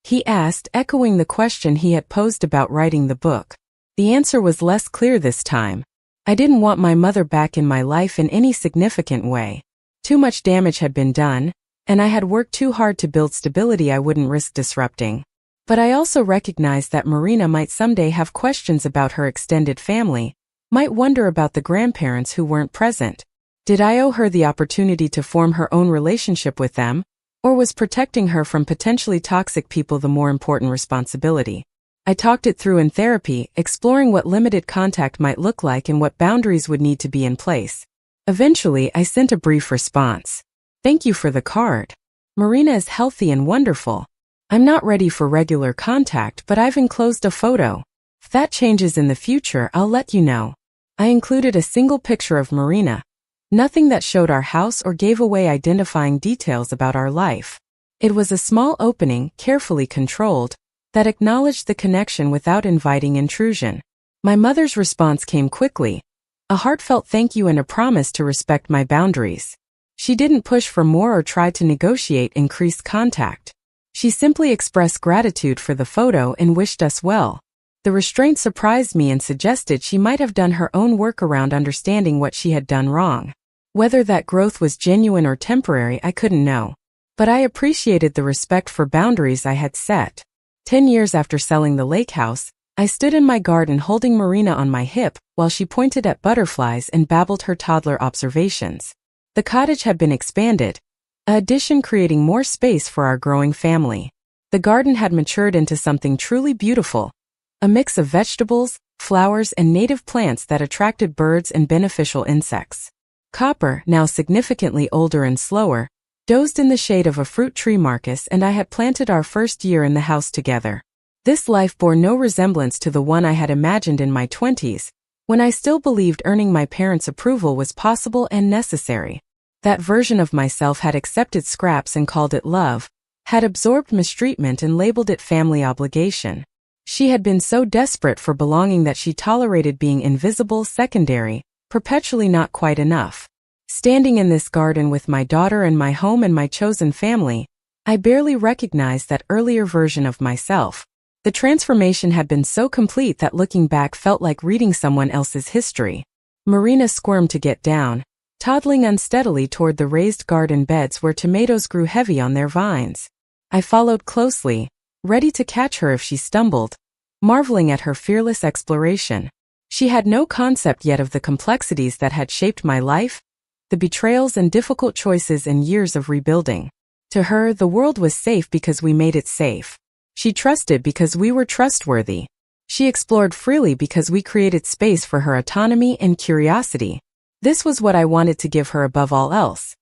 he asked, echoing the question he had posed about writing the book. The answer was less clear this time. I didn't want my mother back in my life in any significant way. Too much damage had been done, and I had worked too hard to build stability I wouldn't risk disrupting. But I also recognized that Marina might someday have questions about her extended family, might wonder about the grandparents who weren't present. Did I owe her the opportunity to form her own relationship with them, or was protecting her from potentially toxic people the more important responsibility? I talked it through in therapy, exploring what limited contact might look like and what boundaries would need to be in place. Eventually, I sent a brief response. "Thank you for the card. Marina is healthy and wonderful. I'm not ready for regular contact, but I've enclosed a photo. If that changes in the future, I'll let you know." I included a single picture of Marina, nothing that showed our house or gave away identifying details about our life. It was a small opening, carefully controlled, that acknowledged the connection without inviting intrusion. My mother's response came quickly, a heartfelt thank you and a promise to respect my boundaries. She didn't push for more or try to negotiate increased contact. She simply expressed gratitude for the photo and wished us well. The restraint surprised me and suggested she might have done her own work around understanding what she had done wrong. Whether that growth was genuine or temporary, I couldn't know. But I appreciated the respect for boundaries I had set. 10 years after selling the lake house, I stood in my garden holding Marina on my hip while she pointed at butterflies and babbled her toddler observations. The cottage had been expanded, an addition creating more space for our growing family. The garden had matured into something truly beautiful, a mix of vegetables, flowers, and native plants that attracted birds and beneficial insects. Copper, now significantly older and slower, dozed in the shade of a fruit tree Marcus and I had planted our first year in the house together. This life bore no resemblance to the one I had imagined in my 20s, when I still believed earning my parents' approval was possible and necessary. That version of myself had accepted scraps and called it love, had absorbed mistreatment and labeled it family obligation. She had been so desperate for belonging that she tolerated being invisible, secondary, perpetually not quite enough. Standing in this garden with my daughter and my home and my chosen family, I barely recognized that earlier version of myself. The transformation had been so complete that looking back felt like reading someone else's history. Marina squirmed to get down, toddling unsteadily toward the raised garden beds where tomatoes grew heavy on their vines. I followed closely, ready to catch her if she stumbled, marveling at her fearless exploration. She had no concept yet of the complexities that had shaped my life, the betrayals and difficult choices and years of rebuilding. To her, the world was safe because we made it safe. She trusted because we were trustworthy. She explored freely because we created space for her autonomy and curiosity. This was what I wanted to give her above all else.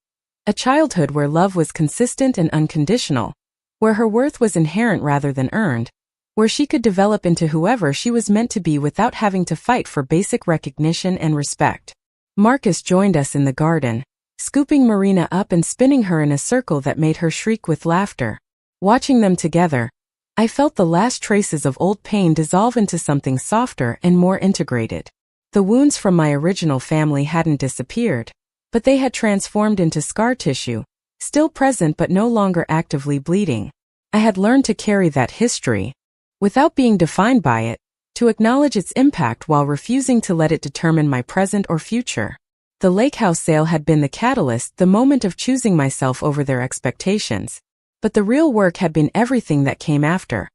A childhood where love was consistent and unconditional, where her worth was inherent rather than earned, where she could develop into whoever she was meant to be without having to fight for basic recognition and respect. Marcus joined us in the garden, scooping Marina up and spinning her in a circle that made her shriek with laughter. Watching them together, I felt the last traces of old pain dissolve into something softer and more integrated. The wounds from my original family hadn't disappeared, but they had transformed into scar tissue, still present but no longer actively bleeding. I had learned to carry that history, without being defined by it, to acknowledge its impact while refusing to let it determine my present or future. The Lakehouse sale had been the catalyst, the moment of choosing myself over their expectations. But the real work had been everything that came after.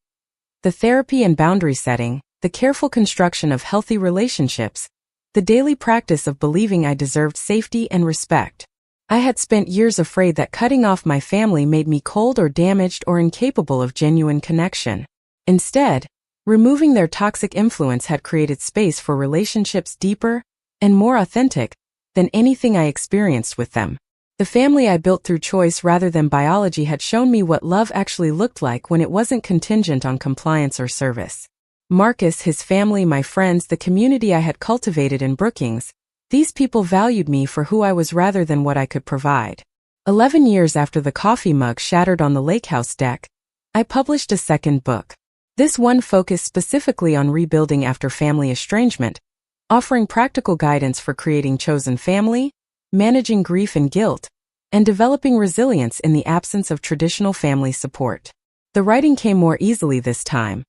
The therapy and boundary setting, the careful construction of healthy relationships, the daily practice of believing I deserved safety and respect. I had spent years afraid that cutting off my family made me cold or damaged or incapable of genuine connection. Instead, removing their toxic influence had created space for relationships deeper and more authentic than anything I experienced with them. The family I built through choice rather than biology had shown me what love actually looked like when it wasn't contingent on compliance or service. Marcus, his family, my friends, the community I had cultivated in Brookings, these people valued me for who I was rather than what I could provide. 11 years after the coffee mug shattered on the Lakehouse deck, I published a second book. This one focused specifically on rebuilding after family estrangement, offering practical guidance for creating chosen family, managing grief and guilt, and developing resilience in the absence of traditional family support. The writing came more easily this time,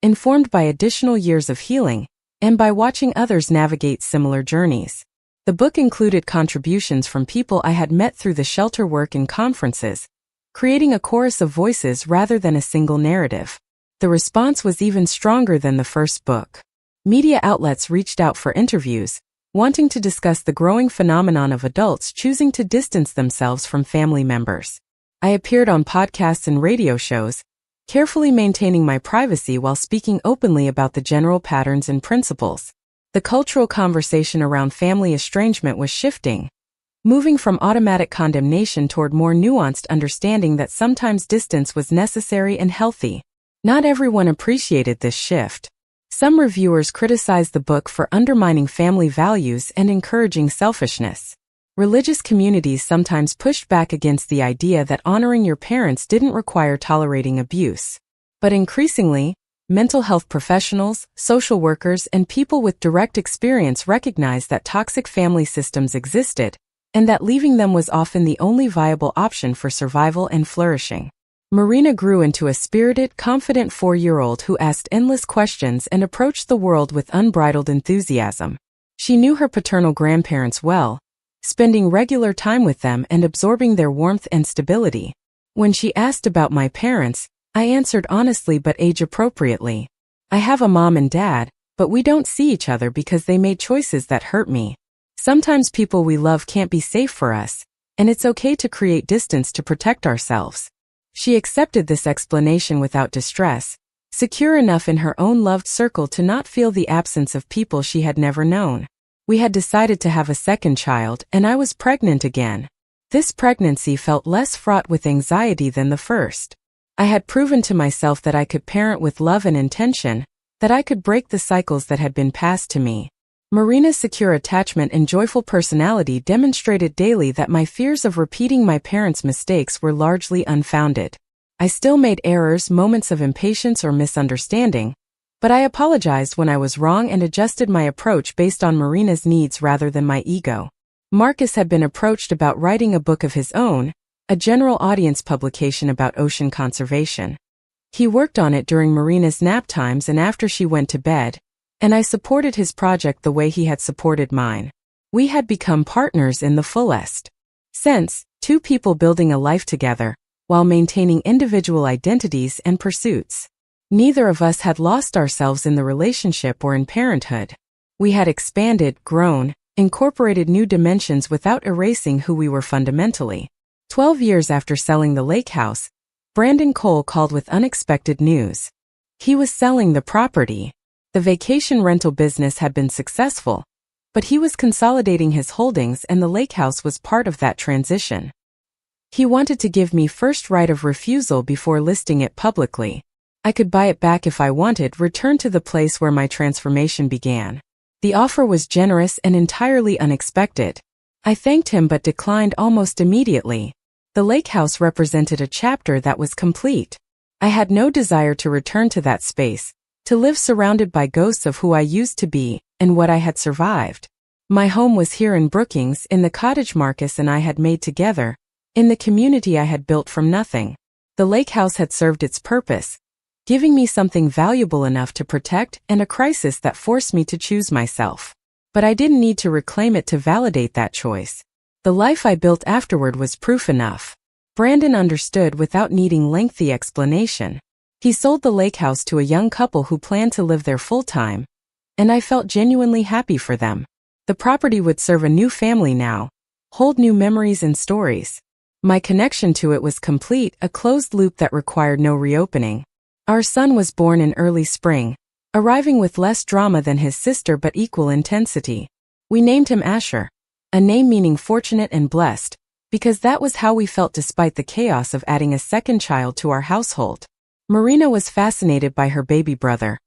informed by additional years of healing, and by watching others navigate similar journeys. The book included contributions from people I had met through the shelter work and conferences, creating a chorus of voices rather than a single narrative. The response was even stronger than the first book. Media outlets reached out for interviews, wanting to discuss the growing phenomenon of adults choosing to distance themselves from family members. I appeared on podcasts and radio shows, carefully maintaining my privacy while speaking openly about the general patterns and principles. The cultural conversation around family estrangement was shifting, moving from automatic condemnation toward more nuanced understanding that sometimes distance was necessary and healthy. Not everyone appreciated this shift. Some reviewers criticized the book for undermining family values and encouraging selfishness. Religious communities sometimes pushed back against the idea that honoring your parents didn't require tolerating abuse. But increasingly, mental health professionals, social workers, and people with direct experience recognized that toxic family systems existed, and that leaving them was often the only viable option for survival and flourishing. Marina grew into a spirited, confident 4-year-old who asked endless questions and approached the world with unbridled enthusiasm. She knew her paternal grandparents well, spending regular time with them and absorbing their warmth and stability. When she asked about my parents, I answered honestly but age-appropriately. I have a mom and dad, but we don't see each other because they made choices that hurt me. Sometimes people we love can't be safe for us, and it's okay to create distance to protect ourselves. She accepted this explanation without distress, secure enough in her own loved circle to not feel the absence of people she had never known. We had decided to have a second child, and I was pregnant again. This pregnancy felt less fraught with anxiety than the first. I had proven to myself that I could parent with love and intention, that I could break the cycles that had been passed to me. Marina's secure attachment and joyful personality demonstrated daily that my fears of repeating my parents' mistakes were largely unfounded. I still made errors, moments of impatience or misunderstanding, but I apologized when I was wrong and adjusted my approach based on Marina's needs rather than my ego. Marcus had been approached about writing a book of his own, a general audience publication about ocean conservation. He worked on it during Marina's nap times and after she went to bed, and I supported his project the way he had supported mine. We had become partners in the fullest sense, two people building a life together, while maintaining individual identities and pursuits. Neither of us had lost ourselves in the relationship or in parenthood. We had expanded, grown, incorporated new dimensions without erasing who we were fundamentally. 12 years after selling the lake house, Brandon Cole called with unexpected news. He was selling the property. The vacation rental business had been successful, but he was consolidating his holdings and the lake house was part of that transition. He wanted to give me first right of refusal before listing it publicly. I could buy it back if I wanted, return to the place where my transformation began. The offer was generous and entirely unexpected. I thanked him but declined almost immediately. The lake house represented a chapter that was complete. I had no desire to return to that space, to live surrounded by ghosts of who I used to be and what I had survived. My home was here in Brookings, in the cottage Marcus and I had made together, in the community I had built from nothing. The lake house had served its purpose, giving me something valuable enough to protect and a crisis that forced me to choose myself. But I didn't need to reclaim it to validate that choice. The life I built afterward was proof enough. Brandon understood without needing lengthy explanation. He sold the lake house to a young couple who planned to live there full-time, and I felt genuinely happy for them. The property would serve a new family now, hold new memories and stories. My connection to it was complete, a closed loop that required no reopening. Our son was born in early spring, arriving with less drama than his sister but equal intensity. We named him Asher, a name meaning fortunate and blessed, because that was how we felt despite the chaos of adding a second child to our household. Marina was fascinated by her baby brother,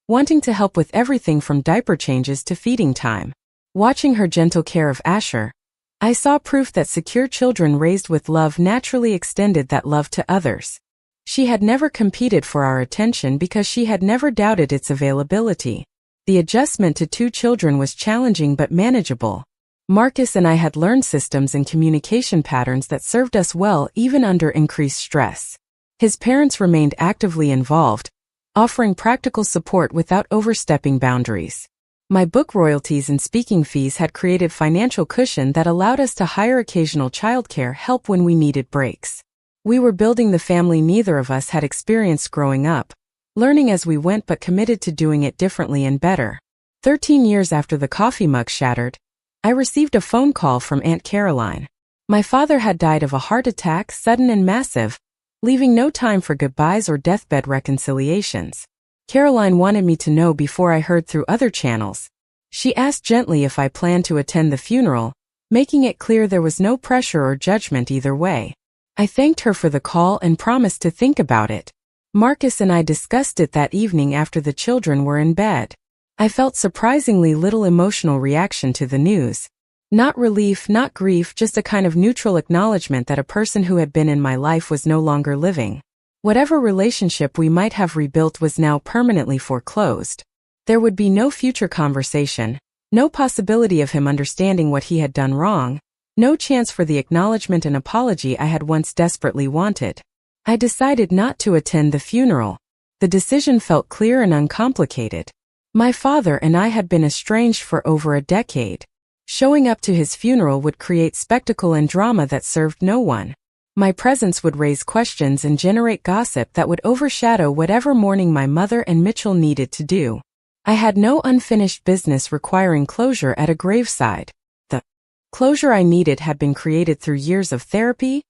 wanting to help with everything from diaper changes to feeding time. Watching her gentle care of Asher, I saw proof that secure children raised with love naturally extended that love to others. She had never competed for our attention because she had never doubted its availability. The adjustment to two children was challenging but manageable. Marcus and I had learned systems and communication patterns that served us well even under increased stress. His parents remained actively involved, offering practical support without overstepping boundaries. My book royalties and speaking fees had created financial cushion that allowed us to hire occasional childcare help when we needed breaks. We were building the family neither of us had experienced growing up, learning as we went but committed to doing it differently and better. 13 years after the coffee mug shattered, I received a phone call from Aunt Caroline. My father had died of a heart attack, sudden and massive, leaving no time for goodbyes or deathbed reconciliations. Caroline wanted me to know before I heard through other channels. She asked gently if I planned to attend the funeral, making it clear there was no pressure or judgment either way. I thanked her for the call and promised to think about it. Marcus and I discussed it that evening after the children were in bed. I felt surprisingly little emotional reaction to the news. Not relief, not grief, just a kind of neutral acknowledgement that a person who had been in my life was no longer living. Whatever relationship we might have rebuilt was now permanently foreclosed. There would be no future conversation, no possibility of him understanding what he had done wrong, no chance for the acknowledgement and apology I had once desperately wanted. I decided not to attend the funeral. The decision felt clear and uncomplicated. My father and I had been estranged for over a decade. Showing up to his funeral would create spectacle and drama that served no one. My presence would raise questions and generate gossip that would overshadow whatever mourning my mother and Mitchell needed to do. I had no unfinished business requiring closure at a graveside. The closure I needed had been created through years of therapy,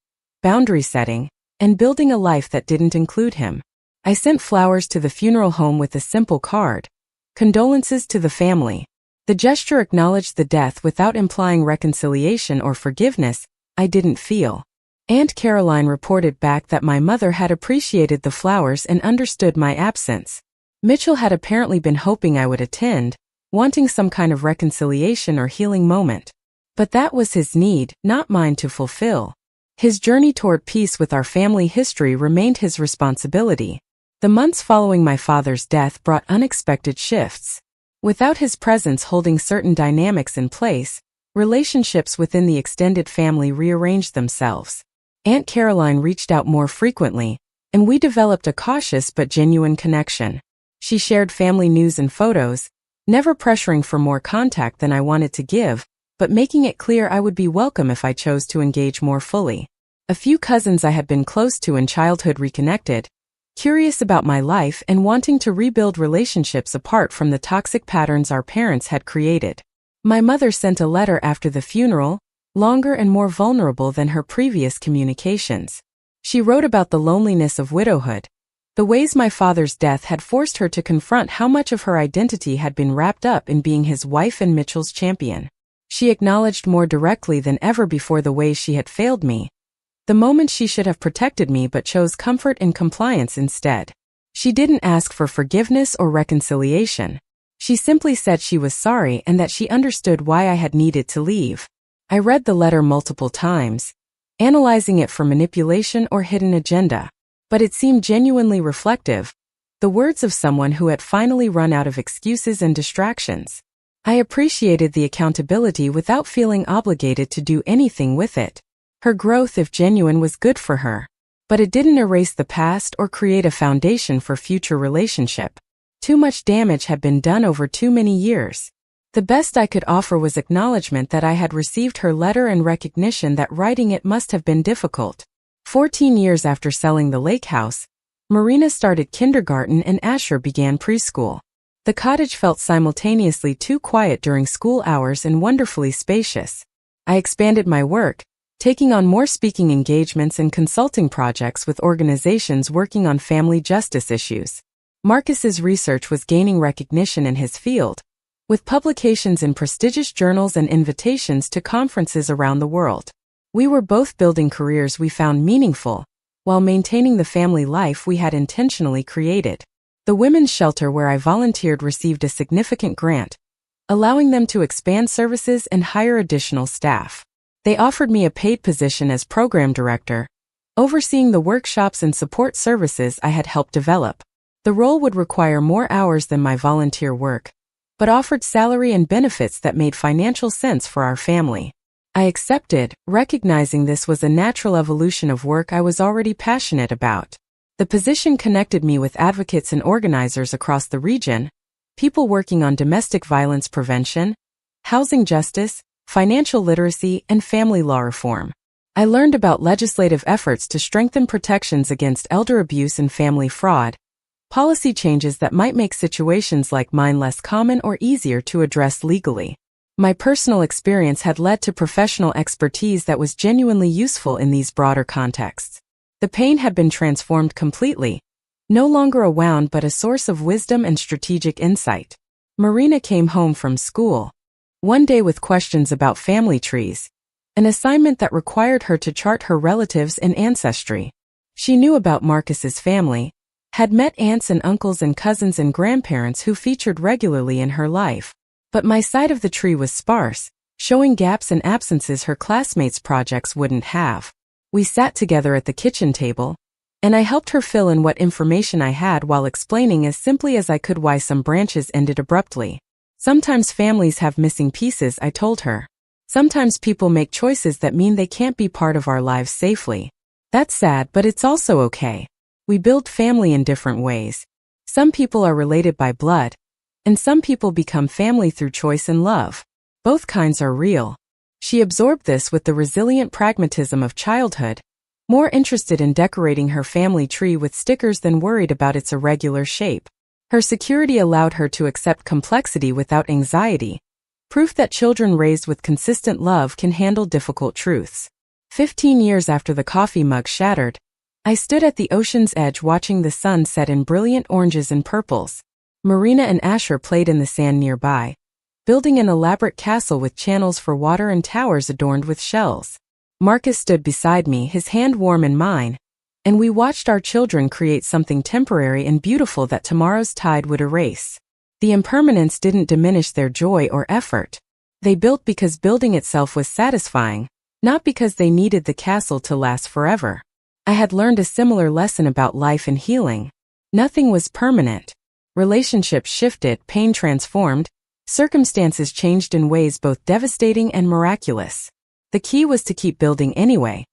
boundary setting, and building a life that didn't include him. I sent flowers to the funeral home with a simple card. Condolences to the family. The gesture acknowledged the death without implying reconciliation or forgiveness. I didn't feel. Aunt Caroline reported back that my mother had appreciated the flowers and understood my absence. Mitchell had apparently been hoping I would attend, wanting some kind of reconciliation or healing moment. But that was his need, not mine to fulfill. His journey toward peace with our family history remained his responsibility. The months following my father's death brought unexpected shifts. Without his presence holding certain dynamics in place, relationships within the extended family rearranged themselves. Aunt Caroline reached out more frequently, and we developed a cautious but genuine connection. She shared family news and photos, never pressuring for more contact than I wanted to give, but making it clear I would be welcome if I chose to engage more fully. A few cousins I had been close to in childhood reconnected, curious about my life and wanting to rebuild relationships apart from the toxic patterns our parents had created. My mother sent a letter after the funeral, longer and more vulnerable than her previous communications. She wrote about the loneliness of widowhood, the ways my father's death had forced her to confront how much of her identity had been wrapped up in being his wife and Mitchell's champion. She acknowledged more directly than ever before the ways she had failed me, the moments she should have protected me but chose comfort and compliance instead. She didn't ask for forgiveness or reconciliation. She simply said she was sorry and that she understood why I had needed to leave. I read the letter multiple times, analyzing it for manipulation or hidden agenda. But it seemed genuinely reflective, the words of someone who had finally run out of excuses and distractions. I appreciated the accountability without feeling obligated to do anything with it. Her growth, if genuine, was good for her. But it didn't erase the past or create a foundation for future relationship. Too much damage had been done over too many years. The best I could offer was acknowledgement that I had received her letter and recognition that writing it must have been difficult. 14 years after selling the lake house, Marina started kindergarten and Asher began preschool. The cottage felt simultaneously too quiet during school hours and wonderfully spacious. I expanded my work, taking on more speaking engagements and consulting projects with organizations working on family justice issues. Marcus's research was gaining recognition in his field, with publications in prestigious journals and invitations to conferences around the world. We were both building careers we found meaningful, while maintaining the family life we had intentionally created. The women's shelter where I volunteered received a significant grant, allowing them to expand services and hire additional staff. They offered me a paid position as program director, overseeing the workshops and support services I had helped develop. The role would require more hours than my volunteer work, but offered salary and benefits that made financial sense for our family. I accepted, recognizing this was a natural evolution of work I was already passionate about. The position connected me with advocates and organizers across the region, people working on domestic violence prevention, housing justice, financial literacy, and family law reform. I learned about legislative efforts to strengthen protections against elder abuse and family fraud, policy changes that might make situations like mine less common or easier to address legally. My personal experience had led to professional expertise that was genuinely useful in these broader contexts. The pain had been transformed completely, no longer a wound but a source of wisdom and strategic insight. Marina came home from school one day with questions about family trees, an assignment that required her to chart her relatives and ancestry. She knew about Marcus's family, had met aunts and uncles and cousins and grandparents who featured regularly in her life. But my side of the tree was sparse, showing gaps and absences her classmates' projects wouldn't have. We sat together at the kitchen table, and I helped her fill in what information I had while explaining as simply as I could why some branches ended abruptly. Sometimes families have missing pieces, I told her. Sometimes people make choices that mean they can't be part of our lives safely. That's sad, but it's also okay. We build family in different ways. Some people are related by blood, and some people become family through choice and love. Both kinds are real. She absorbed this with the resilient pragmatism of childhood, more interested in decorating her family tree with stickers than worried about its irregular shape. Her security allowed her to accept complexity without anxiety, proof that children raised with consistent love can handle difficult truths. 15 years after the coffee mug shattered, I stood at the ocean's edge watching the sun set in brilliant oranges and purples. Marina and Asher played in the sand nearby, building an elaborate castle with channels for water and towers adorned with shells. Marcus stood beside me, his hand warm in mine, and we watched our children create something temporary and beautiful that tomorrow's tide would erase. The impermanence didn't diminish their joy or effort. They built because building itself was satisfying, not because they needed the castle to last forever. I had learned a similar lesson about life and healing. Nothing was permanent. Relationships shifted, pain transformed, circumstances changed in ways both devastating and miraculous. The key was to keep building anyway,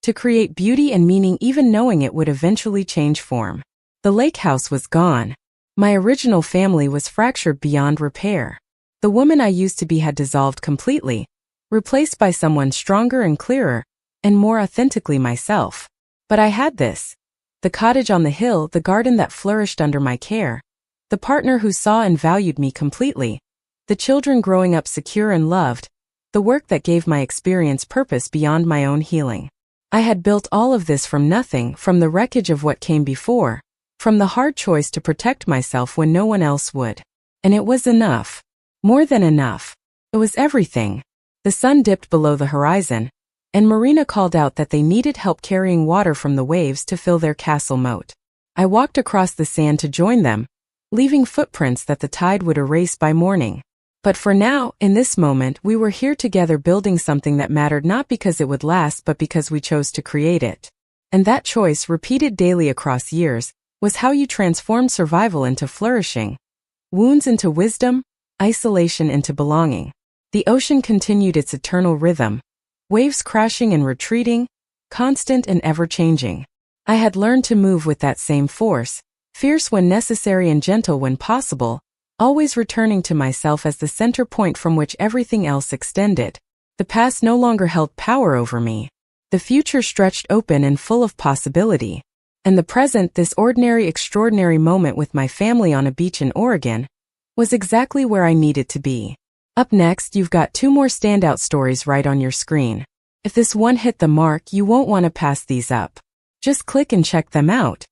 to create beauty and meaning even knowing it would eventually change form. The lake house was gone. My original family was fractured beyond repair. The woman I used to be had dissolved completely, replaced by someone stronger and clearer, and more authentically myself. But I had this. The cottage on the hill, the garden that flourished under my care, the partner who saw and valued me completely, the children growing up secure and loved, the work that gave my experience purpose beyond my own healing. I had built all of this from nothing, from the wreckage of what came before, from the hard choice to protect myself when no one else would. And it was enough. More than enough. It was everything. The sun dipped below the horizon, and Marina called out that they needed help carrying water from the waves to fill their castle moat. I walked across the sand to join them, leaving footprints that the tide would erase by morning. But for now, in this moment, we were here together building something that mattered not because it would last but because we chose to create it. And that choice, repeated daily across years, was how you transformed survival into flourishing, wounds into wisdom, isolation into belonging. The ocean continued its eternal rhythm, waves crashing and retreating, constant and ever-changing. I had learned to move with that same force, fierce when necessary and gentle when possible, always returning to myself as the center point from which everything else extended. The past no longer held power over me. The future stretched open and full of possibility. And the present, this ordinary, extraordinary moment with my family on a beach in Oregon, was exactly where I needed to be. Up next, you've got 2 more standout stories right on your screen. If this one hit the mark, you won't want to pass these up. Just click and check them out.